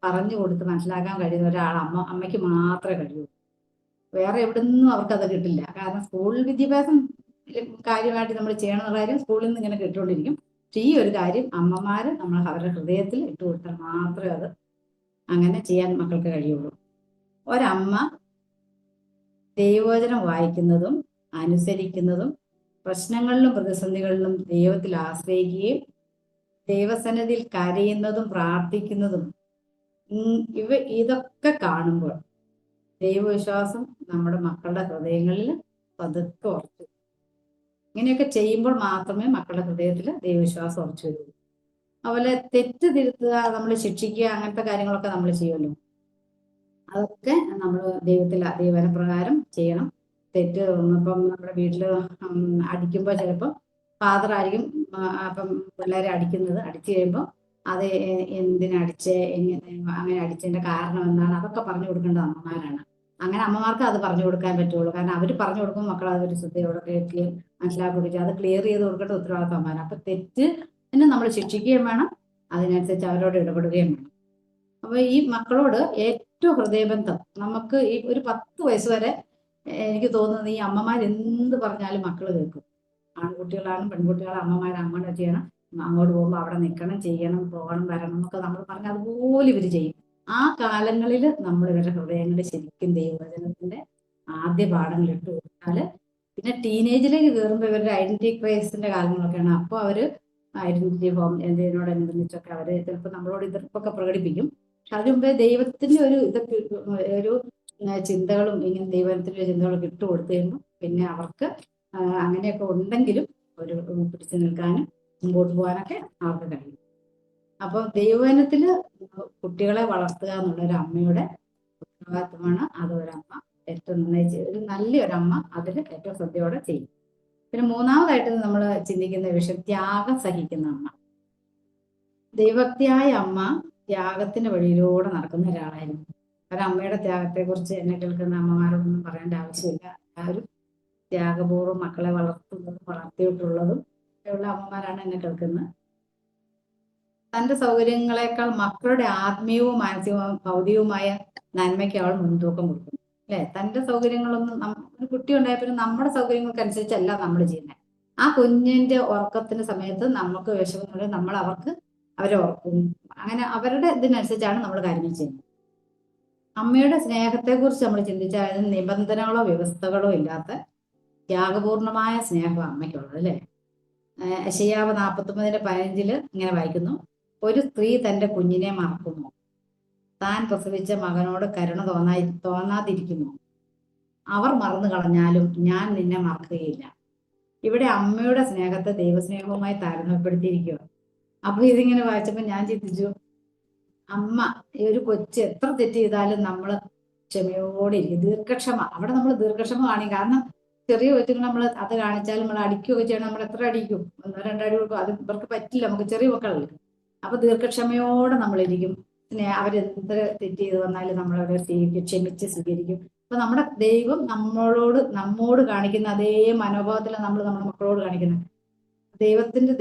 പറഞ്ഞു കൊടുത്ത് മനസ്സിലാക്കാൻ കഴിയുന്ന അമ്മയ്ക്ക് മാത്രമേ കഴിയൂ. വേറെ എവിടെ നിന്നും അവർക്കത് കിട്ടില്ല. കാരണം സ്കൂൾ വിദ്യാഭ്യാസം കാര്യമായിട്ട് നമ്മൾ ചെയ്യണമെന്നുള്ള കാര്യം സ്കൂളിൽ നിന്ന് ഇങ്ങനെ കേട്ടുകൊണ്ടിരിക്കും. പക്ഷെ ഈ ഒരു കാര്യം അമ്മമാര് നമ്മൾ അവരുടെ ഹൃദയത്തിൽ ഇട്ട് കൊടുത്താൽ മാത്രമേ അത് അങ്ങനെ ചെയ്യാൻ മക്കൾക്ക് കഴിയുള്ളൂ. ഒരമ്മ ദൈവവചനം വായിക്കുന്നതും അനുസരിക്കുന്നതും പ്രശ്നങ്ങളിലും പ്രതിസന്ധികളിലും ദൈവത്തിൽ ആശ്രയിക്കുകയും ദൈവസന്നിധിയിൽ കരയുന്നതും പ്രാർത്ഥിക്കുന്നതും ഇതൊക്കെ കാണുമ്പോൾ ദൈവവിശ്വാസം നമ്മുടെ മക്കളുടെ ഹൃദയങ്ങളിൽ പതുക്കെ ഉറച്ചു. ഇങ്ങനെയൊക്കെ ചെയ്യുമ്പോൾ മാത്രമേ മക്കളുടെ ഹൃദയത്തിൽ ദൈവവിശ്വാസം ഉറച്ചു വരുള്ളൂ. അതുപോലെ തെറ്റ് തിരുത്തുക, നമ്മൾ ശിക്ഷിക്കുക, അങ്ങനത്തെ കാര്യങ്ങളൊക്കെ നമ്മൾ ചെയ്യുമല്ലോ. അതൊക്കെ നമ്മൾ ദൈവവചനപ്രകാരം ചെയ്യണം. തെറ്റ് ഇപ്പം നമ്മുടെ വീട്ടിൽ അടിക്കുമ്പോൾ ചിലപ്പോൾ ഫാദർ ആയിരിക്കും അപ്പം പിള്ളേരെ അടിക്കുന്നത്. അടിച്ചു കഴിയുമ്പോൾ അത് എന്തിനടിച്ചേ, അങ്ങനെ അടിച്ചതിന്റെ കാരണം എന്താണ്, അതൊക്കെ പറഞ്ഞു കൊടുക്കേണ്ടത് അമ്മമാരാണ്. അങ്ങനെ അമ്മമാർക്ക് അത് പറഞ്ഞു കൊടുക്കാൻ പറ്റുള്ളൂ. കാരണം അവർ പറഞ്ഞു കൊടുക്കുമ്പോൾ മക്കൾ അതൊരു ശ്രദ്ധയോടെ കേൾക്കുകയും മനസ്സിലാക്കി കൊടുക്കുക, അത് ക്ലിയർ ചെയ്ത് കൊടുക്കേണ്ട ഉത്തരവാദിത്വം അമ്മമാരാണ്. അപ്പൊ തെറ്റിനെ നമ്മൾ ശിക്ഷിക്കുകയും വേണം, അതിനനുസരിച്ച് അവരോട് ഇടപെടുകയും വേണം. അപ്പൊ ഈ മക്കളോട് ഏറ്റവും ഹൃദയബന്ധം നമുക്ക് ഈ ഒരു 10 വയസ്സ് വരെ എനിക്ക് തോന്നുന്നത് ഈ അമ്മമാർ എന്ത് പറഞ്ഞാലും മക്കൾ കേൾക്കും. ആൺകുട്ടികളാണ് പെൺകുട്ടികളാണ് അമ്മമാർ അങ്ങനെ ചെയ്യണം, അങ്ങോട്ട് പോകുമ്പോൾ അവിടെ നിൽക്കണം, ചെയ്യണം, പോകണം, വരണം എന്നൊക്കെ നമ്മൾ പറഞ്ഞാൽ അതുപോലെ ഇവർ ചെയ്യും. ആ കാലങ്ങളിൽ നമ്മൾ ഇവരുടെ ഹൃദയങ്ങളിൽ ശരിക്കും ദൈവവചനത്തിന്റെ ആദ്യ പാഠങ്ങൾ ഇട്ട് കൊടുത്താല് പിന്നെ ടീനേജിലേക്ക് കയറുമ്പോൾ ഇവരുടെ ഐഡന്റിറ്റി ക്രൈസിന്റെ കാലങ്ങളൊക്കെയാണ്. അപ്പോൾ അവര് ഐഡന്റിറ്റി ഫോം ഇതിനോടനുബന്ധിച്ചൊക്കെ അവര് ചിലപ്പോൾ നമ്മളോട് എതിർപ്പൊക്കെ പ്രകടിപ്പിക്കും. പക്ഷെ അതിനു മുമ്പേ ദൈവത്തിന്റെ ഒരു ചിന്തകളും ഇങ്ങനെ ദൈവത്തിന്റെ ചിന്തകളൊക്കെ ഇട്ട് കൊടുത്തു കഴിയുമ്പോൾ പിന്നെ അവർക്ക് അങ്ങനെയൊക്കെ ഉണ്ടെങ്കിലും ഒരു പിടിച്ചു നിൽക്കാനും മുമ്പോട്ട് പോകാനൊക്കെ അവർക്ക് കഴിയും. അപ്പൊ ദൈവവചനത്തില് കുട്ടികളെ വളർത്തുക എന്നുള്ള ഒരു അമ്മയുടെ ഉത്തരവാദിത്വമാണ്. അത് ഒരമ്മ ഏറ്റവും നന്നായി ഒരു നല്ലൊരമ്മ അതിൽ ഏറ്റവും ശ്രദ്ധയോടെ ചെയ്യും. പിന്നെ മൂന്നാമതായിട്ട് നമ്മൾ ചിന്തിക്കുന്ന വിഷയം ത്യാഗം സഹിക്കുന്ന അമ്മ. ദൈവഭക്തിയായ അമ്മ ത്യാഗത്തിന്റെ വഴിയിലൂടെ നടക്കുന്ന ഒരാളായിരുന്നു. ഒരമ്മയുടെ ത്യാഗത്തെക്കുറിച്ച് എന്നെ കേൾക്കുന്ന അമ്മമാരോടൊന്നും പറയേണ്ട ആവശ്യമില്ല. എല്ലാവരും ത്യാഗപൂർവ്വം മക്കളെ വളർത്തുന്നതും വളർത്തിയിട്ടുള്ളതും ഉള്ള അമ്മമാരാണ് എന്നെ കേൾക്കുന്നത്. തന്റെ സൗകര്യങ്ങളെക്കാൾ മക്കളുടെ ആത്മീയവും മാനസികവും ഭൗതികവുമായ നന്മയ്ക്ക് അവൾ മുൻതൂക്കം കൊടുക്കുന്നു. അല്ലെ, തന്റെ സൗകര്യങ്ങളൊന്നും ഒരു കുട്ടി ഉണ്ടായപ്പോഴും നമ്മുടെ സൗകര്യങ്ങൾക്കനുസരിച്ചല്ല നമ്മൾ ചെയ്യുന്നത്. ആ കുഞ്ഞിന്റെ ഉറക്കത്തിന്റെ സമയത്ത് നമുക്ക് വിഷമമുണ്ടെങ്കിൽ നമ്മൾ അവരെ ഉറക്കും. അങ്ങനെ അവരുടെ ഇതിനനുസരിച്ചാണ് നമ്മൾ കാര്യങ്ങൾ ചെയ്യുന്നത്. അമ്മയുടെ സ്നേഹത്തെക്കുറിച്ച് നമ്മൾ ചിന്തിച്ചാൽ അതിന് നിബന്ധനകളോ വ്യവസ്ഥകളോ ഇല്ലാത്ത ത്യാഗപൂർണമായ സ്നേഹം അമ്മയ്ക്കുള്ളത്. അല്ലെ, യെശയ്യാവ് 49:15 ഇങ്ങനെ വായിക്കുന്നു: ഒരു സ്ത്രീ തന്റെ കുഞ്ഞിനെ മറക്കുന്നു, താൻ പ്രസവിച്ച മകനോട് കരുണ തോന്നാതിരിക്കുന്നു. അവർ മറന്നു കളഞ്ഞാലും ഞാൻ നിന്നെ മറക്കുകയില്ല. ഇവിടെ അമ്മയുടെ സ്നേഹത്തെ ദൈവസ്നേഹവുമായി താരതമ്യപ്പെടുത്തിയിരിക്കുക. അപ്പൊ ഇതിങ്ങനെ വായിച്ചപ്പോൾ ഞാൻ ചിന്തിച്ചു, അമ്മ ഈ ഒരു കൊച്ച് എത്ര തെറ്റ് ചെയ്താലും നമ്മൾ ക്ഷമയോടെ ഇരിക്കും, ദീർഘക്ഷമ. അവിടെ നമ്മൾ ദീർഘക്ഷമ കാണിക്കും. കാരണം ചെറിയ കൊച്ചുങ്ങൾ നമ്മൾ അത് കാണിച്ചാലും നമ്മൾ അടിക്കുകയൊക്കെ ചെയ്യണം. നമ്മൾ എത്ര അടിക്കും? 1-2 അടി കൊടുക്കും. അത് ഇവർക്ക് പറ്റില്ല, നമുക്ക് ചെറിയ മക്കളല്ലേ. അപ്പൊ ദീർഘക്ഷമയോടെ നമ്മളിരിക്കും. അവരെന്ത് തെറ്റ് ചെയ്ത് വന്നാലും നമ്മളവരെ സ്വീകരിക്കും, ക്ഷമിച്ച് സ്വീകരിക്കും. അപ്പൊ നമ്മുടെ ദൈവം നമ്മോട് കാണിക്കുന്ന അതേ മനോഭാവത്തിലാണ് നമ്മൾ നമ്മുടെ മക്കളോട് കാണിക്കുന്നത്.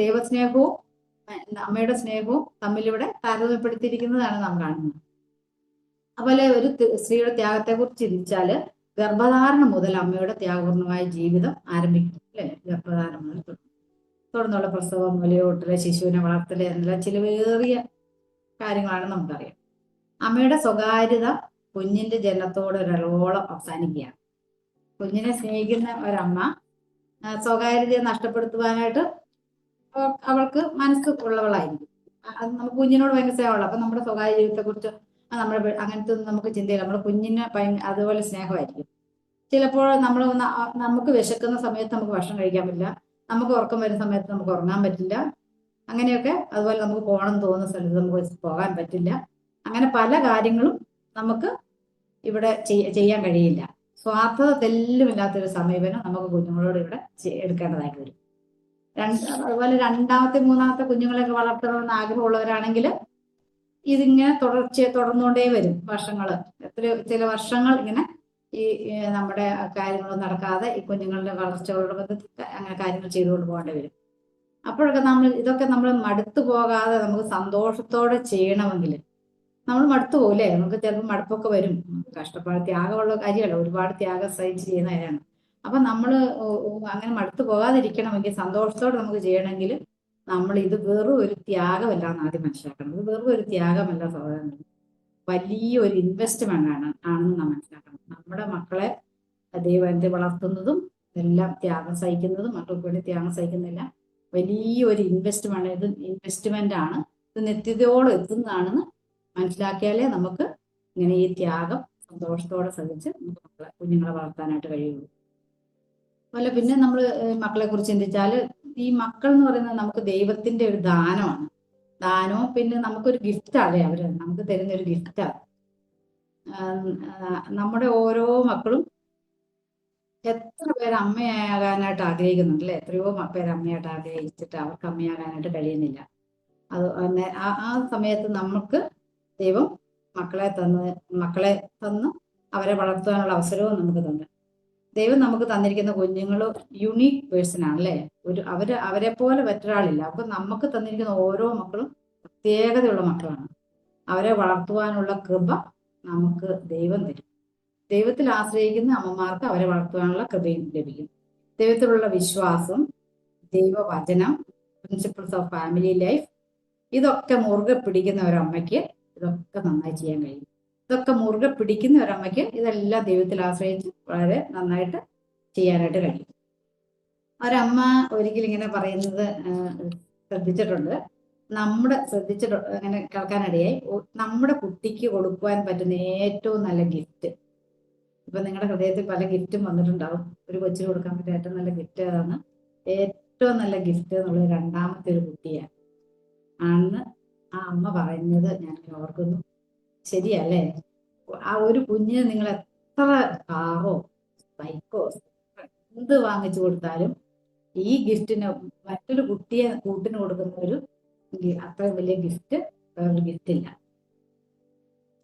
ദൈവസ്നേഹവും അമ്മയുടെ സ്നേഹവും തമ്മിലിവിടെ താരതമ്യപ്പെടുത്തിയിരിക്കുന്നതാണ് നാം കാണുന്നത്. അതുപോലെ ഒരു സ്ത്രീയുടെ ത്യാഗത്തെക്കുറിച്ച് ചിന്തിച്ചാല് ഗർഭധാരണം മുതൽ അമ്മയുടെ ത്യാഗപൂർണമായ ജീവിതം ആരംഭിക്കും. അല്ലെ, ഗർഭധാരണം മുതൽ തുടർന്നുള്ള പ്രസവം, മുലയൂട്ടല്, ശിശുവിനെ വളർത്തല് എന്നെല്ലാം ചിലവേറിയ കാര്യങ്ങളാണ് നമുക്കറിയാം. അമ്മയുടെ സ്വകാര്യത കുഞ്ഞിന്റെ ജനനത്തോട് ഒരളവോളം അവസാനിക്കുകയാണ്. കുഞ്ഞിനെ സ്നേഹിക്കുന്ന ഒരമ്മ സ്വകാര്യതയെ നഷ്ടപ്പെടുത്തുവാനായിട്ട് അവൾക്ക് മനസ്സ് ഉള്ളവളായിരിക്കും. അത് നമുക്ക് കുഞ്ഞിനോട് ഭയങ്കര സ്നേഹമുള്ള. അപ്പൊ നമ്മുടെ സ്വകാര്യ ജീവിതത്തെ കുറിച്ച് നമ്മുടെ അങ്ങനത്തെ ഒന്നും നമുക്ക് ചിന്തയില്ല. നമ്മുടെ കുഞ്ഞിന് അതുപോലെ സ്നേഹമായിരിക്കും. ചിലപ്പോൾ നമുക്ക് വിശക്കുന്ന സമയത്ത് നമുക്ക് ഭക്ഷണം കഴിക്കാൻ പറ്റില്ല, നമുക്ക് ഉറക്കം വരുന്ന സമയത്ത് നമുക്ക് ഉറങ്ങാൻ പറ്റില്ല, അങ്ങനെയൊക്കെ. അതുപോലെ നമുക്ക് പോകണം തോന്നുന്ന സ്ഥലത്ത് നമുക്ക് പോകാൻ പറ്റില്ല. അങ്ങനെ പല കാര്യങ്ങളും നമുക്ക് ഇവിടെ ചെയ്യാൻ കഴിയില്ല. സ്വാർത്ഥത തെല്ലുമില്ലാത്തൊരു സമീപനം നമുക്ക് കുഞ്ഞുങ്ങളോട് ഇവിടെ എടുക്കേണ്ടതായിട്ട് വരും. അതുപോലെ രണ്ടാമത്തെ മൂന്നാമത്തെ കുഞ്ഞുങ്ങളെയൊക്കെ വളർത്തണമെന്ന് ആഗ്രഹമുള്ളവരാണെങ്കിൽ ഇതിങ്ങനെ തുടർന്നുകൊണ്ടേ വരും. ചില വർഷങ്ങൾ ഇങ്ങനെ ഈ നമ്മുടെ കാര്യങ്ങൾ നടക്കാതെ ഈ കുഞ്ഞുങ്ങളുടെ വളർച്ചയോട് ബന്ധത്തിൽ അങ്ങനെ കാര്യങ്ങൾ ചെയ്തുകൊണ്ട് പോകേണ്ടി വരും. അപ്പോഴൊക്കെ ഇതൊക്കെ നമ്മൾ മടുത്തു പോകാതെ നമുക്ക് സന്തോഷത്തോടെ ചെയ്യണമെങ്കിൽ നമ്മൾ മടുത്തു പോകും. അല്ലേ, നമുക്ക് ചിലപ്പോൾ മടുപ്പൊക്കെ വരും. കഷ്ടപ്പാട് ത്യാഗമുള്ള കാര്യമല്ല, ഒരുപാട് ത്യാഗം സഹിച്ച് ചെയ്യുന്ന കാര്യമാണ്. അപ്പൊ നമ്മൾ അങ്ങനെ മടുത്തു പോകാതിരിക്കണമെങ്കിൽ, സന്തോഷത്തോടെ നമുക്ക് ചെയ്യണമെങ്കിൽ നമ്മൾ ഇത് വെറും ഒരു ത്യാഗമല്ല എന്ന് ആദ്യം മനസ്സിലാക്കണം. ഇത് വെറും ഒരു ത്യാഗമല്ല സഹോദരങ്ങൾ, വലിയൊരു ഇൻവെസ്റ്റ്മെന്റ് ആണെന്ന് നാം മനസ്സിലാക്കണം. നമ്മുടെ മക്കളെ ദൈവത്തെ വളർത്തുന്നതും എല്ലാം ത്യാഗം സഹിക്കുന്നതും മക്കൾക്ക് വേണ്ടി ത്യാഗം സഹിക്കുന്നില്ല വലിയൊരു ഇൻവെസ്റ്റ്മെന്റ് ആണ്. ഇത് നിത്യതയോടെ എത്തുന്നതാണെന്ന് മനസ്സിലാക്കിയാലേ നമുക്ക് ഇങ്ങനെ ഈ ത്യാഗം സന്തോഷത്തോടെ സഹിച്ച് നമുക്ക് കുഞ്ഞുങ്ങളെ വളർത്താനായിട്ട് കഴിയുള്ളൂ. അതുപോലെ പിന്നെ നമ്മൾ മക്കളെ കുറിച്ച് ചിന്തിച്ചാൽ ഈ മക്കൾ എന്ന് പറയുന്നത് നമുക്ക് ദൈവത്തിന്റെ ഒരു ദാനമാണ്. ദാനവും പിന്നെ നമുക്കൊരു ഗിഫ്റ്റാണ്. അവര് നമുക്ക് തരുന്ന ഒരു ഗിഫ്റ്റാണ്. നമ്മുടെ ഓരോ മക്കളും എത്ര പേര് അമ്മയാകാനായിട്ട് ആഗ്രഹിക്കുന്നുണ്ട് അല്ലെ? എത്രയോ പേര് അമ്മയായിട്ട് ആഗ്രഹിച്ചിട്ട് അവർക്ക് അമ്മയാകാനായിട്ട് കഴിയുന്നില്ല. അത് ആ സമയത്ത് നമുക്ക് ദൈവം മക്കളെ തന്ന് അവരെ വളർത്താനുള്ള അവസരവും നമുക്ക് തന്നു. ദൈവം നമുക്ക് തന്നിരിക്കുന്ന കുഞ്ഞുങ്ങൾ യുണീക്ക് പേഴ്സൺ ആണ് അല്ലെ? അവരെ പോലെ മറ്റൊരാളില്ല. അപ്പൊ നമുക്ക് തന്നിരിക്കുന്ന ഓരോ മക്കളും പ്രത്യേകതയുള്ള മക്കളാണ്. അവരെ വളർത്തുവാനുള്ള കൃപ നമുക്ക് ദൈവം തരും. ദൈവത്തിൽ ആശ്രയിക്കുന്ന അമ്മമാർക്ക് അവരെ വളർത്തുവാനുള്ള കൃപയും ലഭിക്കും. ദൈവത്തിലുള്ള വിശ്വാസം, ദൈവവചനം, പ്രിൻസിപ്പിൾസ് ഓഫ് ഫാമിലി ലൈഫ്, ഇതൊക്കെ മുറുകെ പിടിക്കുന്ന ഒരമ്മയ്ക്ക് ഇതൊക്കെ നന്നായി ചെയ്യാൻ കഴിയും. ഇതൊക്കെ മുറുകെ പിടിക്കുന്ന ഒരമ്മയ്ക്ക് ഇതെല്ലാം ദൈവത്തിൽ ആശ്രയിച്ച് വളരെ നന്നായിട്ട് ചെയ്യാനായിട്ട് കഴിയും. ഒരമ്മ ഒരിക്കലും ഇങ്ങനെ പറയുന്നത് ശ്രദ്ധിച്ചിട്ടുണ്ട്. അങ്ങനെ കേൾക്കാനിടയായി, നമ്മുടെ കുട്ടിക്ക് കൊടുക്കുവാൻ പറ്റുന്ന ഏറ്റവും നല്ല ഗിഫ്റ്റ്. ഇപ്പൊ നിങ്ങളുടെ ഹൃദയത്തിൽ പല ഗിഫ്റ്റും വന്നിട്ടുണ്ടാവും. ഒരു കൊച്ചിന് കൊടുക്കാൻ പറ്റിയ ഏറ്റവും നല്ല ഗിഫ്റ്റ് ഏതാണ്? ഏറ്റവും നല്ല ഗിഫ്റ്റ് എന്നുള്ളത് രണ്ടാമത്തെ ഒരു കുട്ടിയാണ് ആണെന്ന് ആ അമ്മ പറയുന്നത് ഞാൻ ഓർക്കുന്നു. ശരിയല്ലേ? ആ ഒരു കുഞ്ഞിന് നിങ്ങൾ എത്ര കാറോ ബൈക്കോ എന്ത് വാങ്ങിച്ചു കൊടുത്താലും ഈ ഗിഫ്റ്റിന് മറ്റൊരു കുട്ടിയെ കൂട്ടിന് കൊടുക്കുന്ന ഒരു അത്രയും വലിയ ഗിഫ്റ്റ് വേറൊരു ഗിഫ്റ്റ് ഇല്ല.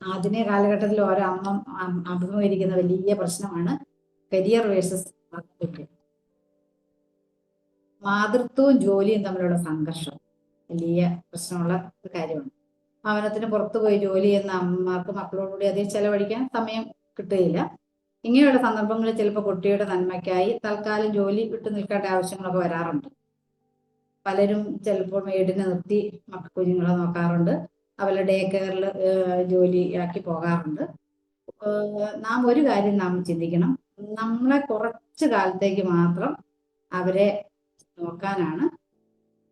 ആധുനിക കാലഘട്ടത്തിൽ ഓരോ അഭിമുഖീകരിക്കുന്ന വലിയ പ്രശ്നമാണ് കരിയർ വേഴ്സസ് വർക്ക്. മാതൃത്വവും ജോലിയും തമ്മിലുള്ള സംഘർഷം വലിയ പ്രശ്നമുള്ള ഒരു കാര്യമാണ്. ഭവനത്തിന് പുറത്തു പോയി ജോലി ചെയ്യുന്ന അമ്മമാർക്ക് മക്കളോടുകൂടി അധികം ചെലവഴിക്കാൻ സമയം കിട്ടുകയില്ല. ഇങ്ങനെയുള്ള സന്ദർഭങ്ങളിൽ ചിലപ്പോൾ കുട്ടിയുടെ നന്മയ്ക്കായി തൽക്കാലം ജോലി വിട്ടു നിൽക്കേണ്ട ആവശ്യങ്ങളൊക്കെ വരാറുണ്ട്. പലരും ചിലപ്പോൾ മെയ്ഡിനെ നിർത്തി കുഞ്ഞുങ്ങളെ നോക്കാറുണ്ട്, അവരുടെ ഡേ കെയറിൽ ജോലിയാക്കി പോകാറുണ്ട്. നാം ഒരു കാര്യം നാം ചിന്തിക്കണം, നമ്മളെ കുറച്ച് കാലത്തേക്ക് മാത്രം അവരെ നോക്കാനാണ്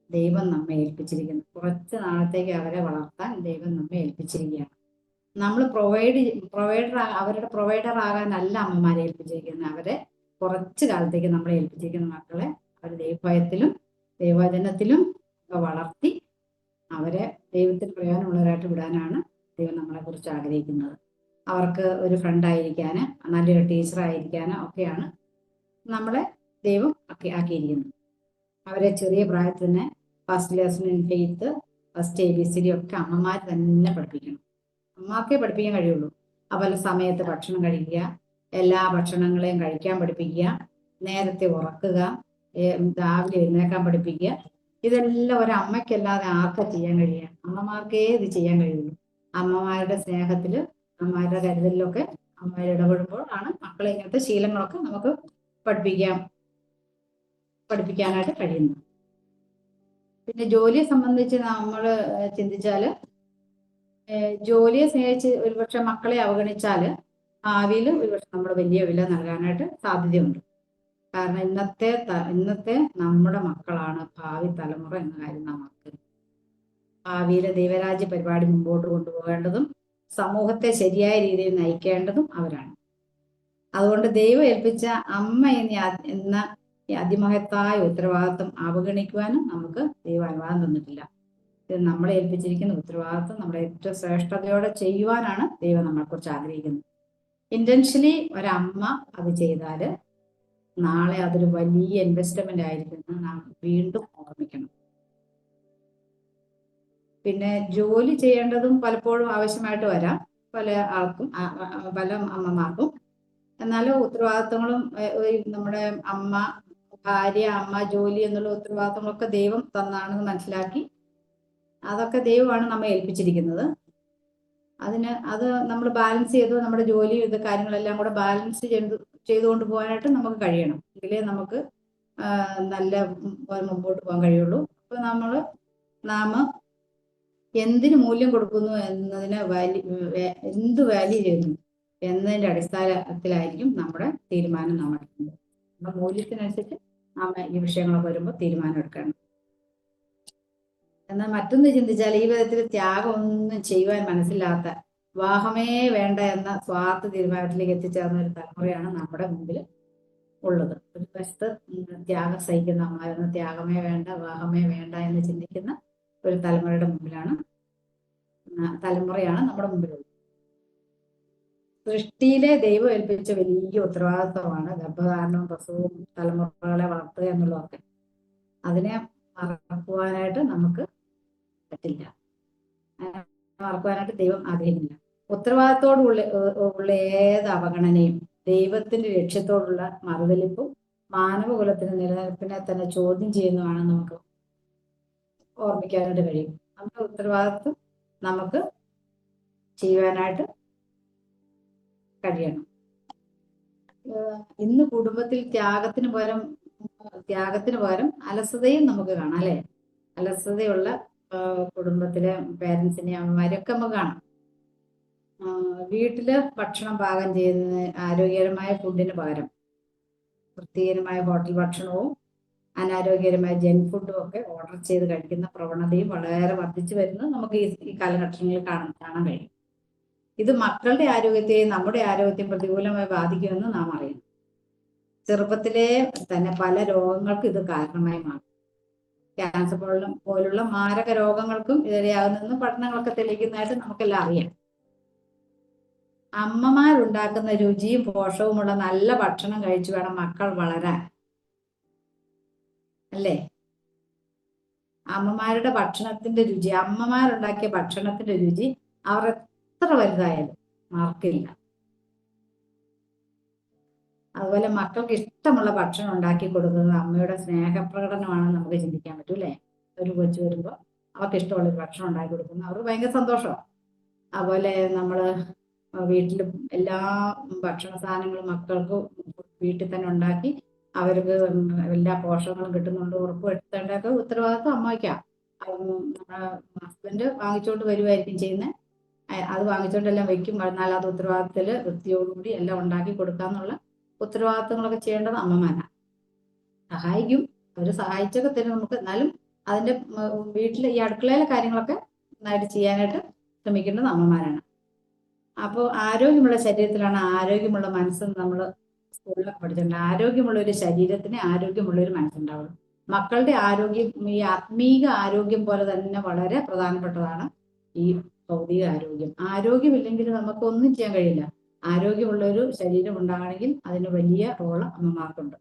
ദൈവം നമ്മെ ഏൽപ്പിച്ചിരിക്കുന്നത്. കുറച്ച് നാളത്തേക്ക് അവരെ വളർത്താൻ ദൈവം നമ്മെ ഏൽപ്പിച്ചിരിക്കുകയാണ്. നമ്മൾ അവരുടെ പ്രൊവൈഡർ ആകാനല്ല അമ്മമാരെ ഏൽപ്പിച്ചിരിക്കുന്നത്. അവരെ കുറച്ച് കാലത്തേക്ക് നമ്മളെ ഏൽപ്പിച്ചിരിക്കുന്ന മക്കളെ അവർ ദൈവഭയത്തിലും ദൈവവചനത്തിലും ഒക്കെ വളർത്തി അവരെ ദൈവത്തിന് പ്രയോജനമുള്ളവരായിട്ട് വിടാനാണ് ദൈവം നമ്മളെ കുറിച്ച് ആഗ്രഹിക്കുന്നത്. അവർക്ക് ഒരു ഫ്രണ്ടായിരിക്കാൻ, നല്ലൊരു ടീച്ചറായിരിക്കാനോ ഒക്കെയാണ് നമ്മളെ ദൈവം ആക്കിയിരിക്കുന്നത്. അവരെ ചെറിയ പ്രായത്തിൽ തന്നെ first lesson in faith, first ABCD ഒക്കെ അമ്മമാർ തന്നെ പഠിപ്പിക്കണം. അമ്മമാർക്കേ പഠിപ്പിക്കാൻ കഴിയുള്ളൂ. അതുപോലെ സമയത്ത് ഭക്ഷണം കഴിക്കുക, എല്ലാ ഭക്ഷണങ്ങളെയും കഴിക്കാൻ പഠിപ്പിക്കുക, നേരത്തെ ഉറക്കുക, രാവിലെ എഴുന്നേക്കാൻ പഠിപ്പിക്കുക. ഇതെല്ലാം ഒരമ്മയ്ക്കല്ലാതെ ആർക്കാ ചെയ്യാൻ കഴിയുക? അമ്മമാർക്കേ ഇത് ചെയ്യാൻ കഴിയുള്ളൂ. അമ്മമാരുടെ സ്നേഹത്തിൽ, അമ്മമാരുടെ കരുതലിലൊക്കെ അമ്മമാർ ഇടപെടുമ്പോൾ ആണ് മക്കളെ ഇങ്ങനത്തെ ശീലങ്ങളൊക്കെ നമുക്ക് പഠിപ്പിക്കാനായിട്ട് കഴിയുന്നത്. പിന്നെ ജോലിയെ സംബന്ധിച്ച് നമ്മൾ ചിന്തിച്ചാൽ, ജോലിയെ സ്നേഹിച്ച് ഒരുപക്ഷെ മക്കളെ അവഗണിച്ചാൽ ഭാവിയിൽ ഒരുപക്ഷെ നമ്മൾ വലിയ വില നൽകാനായിട്ട് സാധ്യതയുണ്ട്. കാരണം ഇന്നത്തെ നമ്മുടെ മക്കളാണ് ഭാവി തലമുറ എന്ന കാര്യം നാം മറക്കരുത്. ഭാവിയിലെ ദൈവരാജ്യ പരിപാടി മുമ്പോട്ട് കൊണ്ടുപോകേണ്ടതും സമൂഹത്തെ ശരിയായ രീതിയിൽ നയിക്കേണ്ടതും അവരാണ്. അതുകൊണ്ട് ദൈവം ഏൽപ്പിച്ച അമ്മ എന്ന അതിമഹത്തായ ഉത്തരവാദിത്വം അവഗണിക്കുവാനും നമുക്ക് ദൈവം അനുവാദം തന്നിട്ടില്ല. ഇത് നമ്മളെ ഏൽപ്പിച്ചിരിക്കുന്ന ഉത്തരവാദിത്വം നമ്മുടെ ഏറ്റവും ശ്രേഷ്ഠതയോടെ ചെയ്യുവാനാണ് ദൈവം നമ്മളെക്കുറിച്ച് ആഗ്രഹിക്കുന്നത്. ഇന്റൻഷ്യലി ഒരമ്മ അത് ചെയ്താൽ നാളെ അതൊരു വലിയ ഇൻവെസ്റ്റ്മെന്റ് ആയിരിക്കും നാം വീണ്ടും ഓർമ്മിക്കണം. പിന്നെ ജോലി ചെയ്യേണ്ടതും പലപ്പോഴും ആവശ്യമായിട്ട് വരാം പല പല അമ്മമാർക്കും. എന്നാലും ഉത്തരവാദിത്തങ്ങളും നമ്മുടെ ഭാര്യ, അമ്മ, ജോലി എന്നുള്ള ഉത്തരവാദിത്തങ്ങളൊക്കെ ദൈവം തന്നാണെന്ന് മനസ്സിലാക്കി അതൊക്കെ ദൈവമാണ് നമ്മെ ഏൽപ്പിച്ചിരിക്കുന്നത്. അത് നമ്മൾ ബാലൻസ് ചെയ്തു നമ്മുടെ ജോലി കാര്യങ്ങളെല്ലാം കൂടെ ബാലൻസ് ചെയ്തുകൊണ്ട് പോകാനായിട്ട് നമുക്ക് കഴിയണം. എങ്കിലേ നമുക്ക് നല്ല മുമ്പോട്ട് പോകാൻ കഴിയുള്ളൂ. അപ്പൊ നാം എന്തിന് മൂല്യം കൊടുക്കുന്നു എന്നതിന് എന്ത് വാല്യൂ ചെയ്യുന്നു എന്നതിന്റെ അടിസ്ഥാനത്തിലായിരിക്കും നമ്മുടെ തീരുമാനം നാം എടുക്കുന്നത്. നമ്മുടെ മൂല്യത്തിനനുസരിച്ച് നാം ഈ വിഷയങ്ങളൊക്കെ വരുമ്പോൾ തീരുമാനം എടുക്കണം. എന്നാൽ മറ്റൊന്ന് ചിന്തിച്ചാൽ, ഈ വിധത്തിൽ ത്യാഗം ഒന്നും ചെയ്യുവാൻ മനസ്സില്ലാത്ത, വിവാഹമേ വേണ്ട എന്ന സ്വാർത്ഥ തീരുമാനത്തിലേക്ക് എത്തിച്ചേർന്ന ഒരു തലമുറയാണ് നമ്മുടെ മുമ്പിൽ ഉള്ളത്. ഒരു വശത്ത് ത്യാഗം സഹിക്കുന്ന അമ്മമാരെന്ന് ത്യാഗമേ വേണ്ട, വിവാഹമേ വേണ്ട എന്ന് ചിന്തിക്കുന്ന ഒരു തലമുറയാണ് നമ്മുടെ മുമ്പിലുള്ളത്. സൃഷ്ടിയിലെ ദൈവം ഏൽപ്പിച്ച വലിയ ഉത്തരവാദിത്വമാണ് ഗർഭധാരണവും പ്രസവവും തലമുറകളെ വളർത്തുക എന്നുള്ളതൊക്കെ. അതിനെ മറക്കുവാനായിട്ട് നമുക്ക് പറ്റില്ല, മറക്കുവാനായിട്ട് ദൈവം ആഗ്രഹിക്കുന്നില്ല. ഉത്തരവാദിത്തോടുള്ള ഏത് അവഗണനയും ദൈവത്തിന്റെ ലക്ഷ്യത്തോടുള്ള മറുതലിപ്പും മാനവകുലത്തിന്റെ നിലനിൽപ്പിനെ തന്നെ ചോദ്യം ചെയ്യുന്നതാണെന്ന് നമുക്ക് ഓർമ്മിക്കാനായിട്ട് കഴിയും. നമ്മുടെ ഉത്തരവാദിത്വം നമുക്ക് ചെയ്യുവാനായിട്ട് കഴിയണം. ഇന്ന് കുടുംബത്തിൽ ത്യാഗത്തിന് പകരം അലസതയും നമുക്ക് കാണാം, അല്ലെ? അലസതയുള്ള കുടുംബത്തിലെ പേരൻസിനെ, അമ്മമാരെയൊക്കെ നമുക്ക് കാണാം. വീട്ടില് ഭക്ഷണം പാകം ചെയ്യുന്ന ആരോഗ്യകരമായ ഫുഡിന് പകരം വൃത്തികരമായ ഹോട്ടൽ ഭക്ഷണവും അനാരോഗ്യകരമായ ജങ്ക് ഫുഡും ഒക്കെ ഓർഡർ ചെയ്ത് കഴിക്കുന്ന പ്രവണതയും വളരെ വർദ്ധിച്ചു വരുന്നത് നമുക്ക് ഈ കാലഘട്ടങ്ങളിൽ കാണാൻ കഴിയും. ഇത് മക്കളുടെ ആരോഗ്യത്തെയും നമ്മുടെ ആരോഗ്യത്തെയും പ്രതികൂലമായി ബാധിക്കുമെന്ന് നാം അറിയണം. ചെറുപ്പത്തിലെ തന്നെ പല രോഗങ്ങൾക്കും ഇത് കാരണമായി മാറും. ക്യാൻസർ പോലുള്ള മാരക രോഗങ്ങൾക്കും ഇരയാകുന്നെന്ന് പഠനങ്ങളൊക്കെ തെളിയിക്കുന്നതായിട്ട് നമുക്കെല്ലാം അറിയാം. അമ്മമാരുണ്ടാക്കുന്ന രുചിയും പോഷകവുമുള്ള നല്ല ഭക്ഷണം കഴിച്ചു വേണം മക്കൾ വളരാൻ, അല്ലേ? അമ്മമാരുടെ ഭക്ഷണത്തിന്റെ രുചി, അമ്മമാരുണ്ടാക്കിയ ഭക്ഷണത്തിന്റെ രുചി അവർ എത്ര വലുതായാലും മറക്കില്ല. അതുപോലെ മക്കൾക്ക് ഇഷ്ടമുള്ള ഭക്ഷണം ഉണ്ടാക്കി കൊടുക്കുന്നത് അമ്മയുടെ സ്നേഹപ്രകടനമാണെന്ന് നമുക്ക് ചിന്തിക്കാൻ പറ്റും, അല്ലേ? ഒരു കൊച്ചു വരുമ്പോൾ അവർക്ക് ഇഷ്ടമുള്ള ഒരു ഭക്ഷണം ഉണ്ടാക്കി കൊടുക്കുന്നത് അവർക്ക് ഭയങ്കര സന്തോഷമാണ്. അതുപോലെ നമ്മൾ വീട്ടിൽ എല്ലാ ഭക്ഷണ സാധനങ്ങളും മക്കൾക്ക് വീട്ടിൽ തന്നെ ഉണ്ടാക്കി അവർക്ക് എല്ലാ പോഷകങ്ങളും കിട്ടുന്നുണ്ട് ഉറപ്പുവരുത്തേണ്ടൊക്കെ ഉത്തരവാദിത്വം അമ്മയ്ക്കാണ്. നമ്മുടെ ഹസ്ബൻഡ് വാങ്ങിച്ചുകൊണ്ട് വരുമായിരിക്കും ചെയ്യുന്നത്. അത് വാങ്ങിച്ചുകൊണ്ടെല്ലാം വെക്കും. എന്നാൽ അത് ഉത്തരവാദിത്തത്തിൽ വൃത്തിയോടുകൂടി എല്ലാം ഉണ്ടാക്കി കൊടുക്കാന്നുള്ള ഉത്തരവാദിത്തങ്ങളൊക്കെ ചെയ്യേണ്ടത് അമ്മമാരാണ്. സഹായിക്കും, അവർ സഹായിച്ചൊക്കെ തരും നമുക്ക്. എന്നാലും അതിന്റെ വീട്ടിൽ ഈ അടുക്കളയിലെ കാര്യങ്ങളൊക്കെ നന്നായിട്ട് ചെയ്യാനായിട്ട് ശ്രമിക്കേണ്ടത് അമ്മമാരാണ്. അപ്പോൾ ആരോഗ്യമുള്ള ശരീരത്തിലാണ് ആരോഗ്യമുള്ള മനസ്സെന്ന് നമ്മൾ സ്കൂളിലൊക്കെ പഠിച്ചിട്ടുണ്ട്. ആരോഗ്യമുള്ള ഒരു ശരീരത്തിന് ആരോഗ്യമുള്ള ഒരു മനസ്സുണ്ടാവുള്ളൂ. മക്കളുടെ ആരോഗ്യം ഈ ആത്മീക ആരോഗ്യം പോലെ തന്നെ വളരെ പ്രധാനപ്പെട്ടതാണ് ഈ ഭൗതിക ആരോഗ്യം. ആരോഗ്യമില്ലെങ്കിൽ നമുക്കൊന്നും ചെയ്യാൻ കഴിയില്ല. ആരോഗ്യമുള്ള ഒരു ശരീരം ഉണ്ടാകണമെങ്കിൽ അതിന് വലിയ റോള് അമ്മമാർക്കുണ്ട്.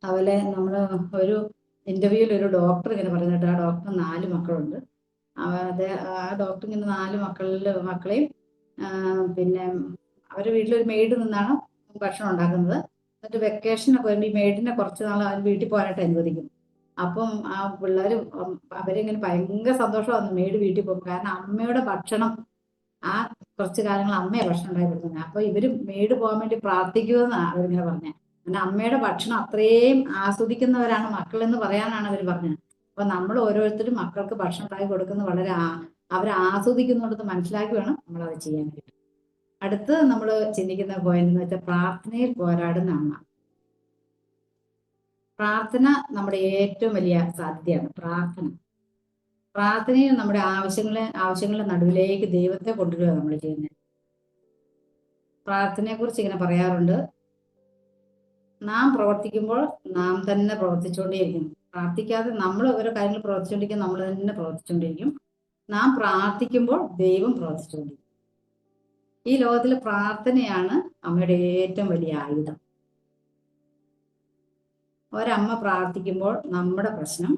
അതുപോലെ നമ്മൾ ഒരു ഇന്റർവ്യൂവിൽ ഒരു ഡോക്ടർ ഇങ്ങനെ പറഞ്ഞിട്ട്, ആ ഡോക്ടർ 4 മക്കളുണ്ട്. ആ ഡോക്ടർ ഇങ്ങനെ 4 മക്കളെയും പിന്നെ അവരുടെ വീട്ടിലൊരു മെയ്ഡ് നിന്നാണ് ഭക്ഷണം ഉണ്ടാക്കുന്നത്. എന്നിട്ട് വെക്കേഷനൊക്കെ വരുമ്പോൾ ഈ മെയ്ഡിനെ കുറച്ച് നാൾ അവർ വീട്ടിൽ പോകാനായിട്ട് അനുവദിക്കും. അപ്പം ആ പിള്ളേർ അവരിങ്ങനെ ഭയങ്കര സന്തോഷമായിരുന്നു മെയ്ഡ് വീട്ടിൽ പോകും. കാരണം അമ്മയുടെ ഭക്ഷണം, ആ കുറച്ച് കാലങ്ങൾ അമ്മയെ ഭക്ഷണം ഉണ്ടാക്കി കൊടുക്കുന്നത്. അപ്പൊ ഇവര് മെയ്ഡ് പോകാൻ വേണ്ടി പ്രാർത്ഥിക്കുമെന്നാണ് അവരിങ്ങനെ പറഞ്ഞത്. അങ്ങനെ അമ്മയുടെ ഭക്ഷണം അത്രയും ആസ്വദിക്കുന്നവരാണ് മക്കൾ എന്ന് പറയാനാണ് അവർ പറഞ്ഞത്. അപ്പൊ നമ്മൾ ഓരോരുത്തരും മക്കൾക്ക് ഭക്ഷണം ഉണ്ടാക്കി കൊടുക്കുന്നത് വളരെ അവർ ആസ്വദിക്കുന്നുണ്ടെന്ന് മനസ്സിലാക്കി വേണം നമ്മൾ അത് ചെയ്യാൻ വേണ്ടി. അടുത്ത് നമ്മൾ ചിന്തിക്കുന്ന പോയിന്റ് എന്ന് വെച്ചാൽ പ്രാർത്ഥനയിൽ പോരാടുന്ന അമ്മ. പ്രാർത്ഥന നമ്മുടെ ഏറ്റവും വലിയ സാധ്യതയാണ്. പ്രാർത്ഥനയിൽ നമ്മുടെ ആവശ്യങ്ങളുടെ നടുവിലേക്ക് ദൈവത്തെ കൊണ്ടുവരിക നമ്മൾ ചെയ്യുന്നത്. പ്രാർത്ഥനയെ കുറിച്ച് ഇങ്ങനെ പറയാറുണ്ട്, നാം പ്രവർത്തിക്കുമ്പോൾ നാം തന്നെ പ്രവർത്തിച്ചുകൊണ്ടേയിരിക്കും. പ്രാർത്ഥിക്കാതെ നമ്മൾ ഓരോ കാര്യങ്ങൾ പ്രവർത്തിച്ചുകൊണ്ടിരിക്കും, നമ്മൾ തന്നെ പ്രവർത്തിച്ചുകൊണ്ടിരിക്കും. നാം പ്രാർത്ഥിക്കുമ്പോൾ ദൈവം പ്രവർത്തിച്ചുകൊണ്ടിരിക്കും. ഈ ലോകത്തിൽ പ്രാർത്ഥനയാണ് അമ്മയുടെ ഏറ്റവും വലിയ ആയുധം. ഒരമ്മ പ്രാർത്ഥിക്കുമ്പോൾ നമ്മുടെ പ്രശ്നം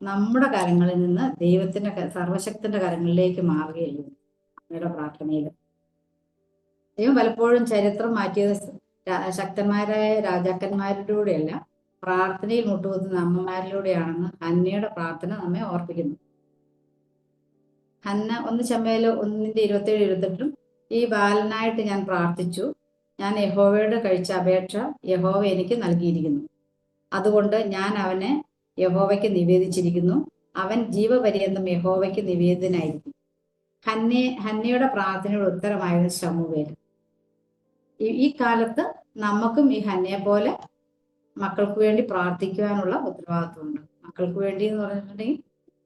നമ്മുടെ കരങ്ങളിൽ നിന്ന് ദൈവത്തിന്റെ സർവശക്തന്റെ കരങ്ങളിലേക്ക് മാറുകയുള്ളൂ. അമ്മയുടെ പ്രാർത്ഥനയിൽ ദൈവം പലപ്പോഴും ചരിത്രം മാറ്റിയത് ശക്തന്മാരായ രാജാക്കന്മാരിലൂടെയല്ല, പ്രാർത്ഥനയിൽ മുട്ടുകുത്തുന്ന അമ്മമാരിലൂടെയാണെന്ന് ഹന്നയുടെ പ്രാർത്ഥന നമ്മെ ഓർപ്പിക്കുന്നു. ഹന്ന 1 ശമൂവേൽ 1:27-28 ഈ ബാലനായിട്ട് ഞാൻ പ്രാർത്ഥിച്ചു. ഞാൻ യഹോവയോട് കഴിച്ച അപേക്ഷ യഹോവ എനിക്ക് നൽകിയിരിക്കുന്നു. അതുകൊണ്ട് ഞാൻ അവനെ യഹോവയ്ക്ക് നിവേദിച്ചിരിക്കുന്നു. അവൻ ജീവപര്യന്തം യഹോവയ്ക്ക് നിവേദനായിരിക്കും. ഹന്നയുടെ പ്രാർത്ഥനയുടെ ഉത്തരമായിരുന്നു ശമൂവേൽ. ഈ കാലത്ത് നമുക്കും ഈ ഹന്നയെ പോലെ മക്കൾക്ക് വേണ്ടി പ്രാർത്ഥിക്കുവാനുള്ള ഉത്തരവാദിത്വമുണ്ട്. മക്കൾക്ക് വേണ്ടി എന്ന് പറഞ്ഞിട്ടുണ്ടെങ്കിൽ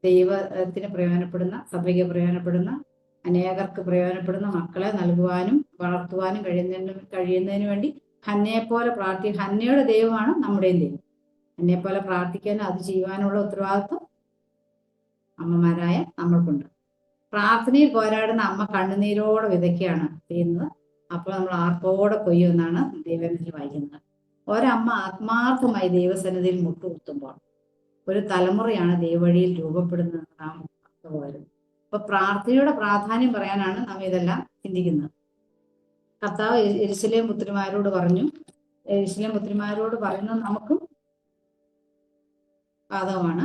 ദൈവത്തിന് പ്രയോജനപ്പെടുന്ന, സഭയ്ക്ക് പ്രയോജനപ്പെടുന്ന, അനേകർക്ക് പ്രയോജനപ്പെടുന്ന മക്കളെ നൽകുവാനും വളർത്തുവാനും കഴിയുന്നതിന് വേണ്ടി ഹന്നയെ പോലെ ഹന്നയുടെ ദൈവമാണ് നമ്മുടെയും ദൈവം. ഹന്നയെ പോലെ പ്രാർത്ഥിക്കാനും അത് ചെയ്യുവാനുള്ള ഉത്തരവാദിത്വം അമ്മമാരായ നമ്മൾക്കുണ്ട്. പ്രാർത്ഥനയിൽ പോരാടുന്ന അമ്മ കണ്ണുനീരോടെ വിതയ്ക്കുകയാണ് ചെയ്യുന്നത്. അപ്പോൾ നമ്മൾ ആർപ്പോടെ കൊയ്യുമെന്നാണ് ദൈവത്തിൽ വായിക്കുന്നത്. ഒരമ്മ ആത്മാർത്ഥമായി ദൈവസന്നിധിയിൽ മുട്ടുകുത്തുമ്പോൾ ഒരു തലമുറയാണ് ദൈവവഴിയിൽ രൂപപ്പെടുന്നത് നാം വരുന്നത്. അപ്പൊ പ്രാർത്ഥനയുടെ പ്രാധാന്യം പറയാനാണ് നാം ഇതെല്ലാം ചിന്തിക്കുന്നത്. കർത്താവ് യെരൂശലേം പുത്രിമാരോട് പറഞ്ഞു. യെരൂശലേം പുത്രിമാരോട് പറയുന്നത് നമുക്കും ബാധകമാണ്.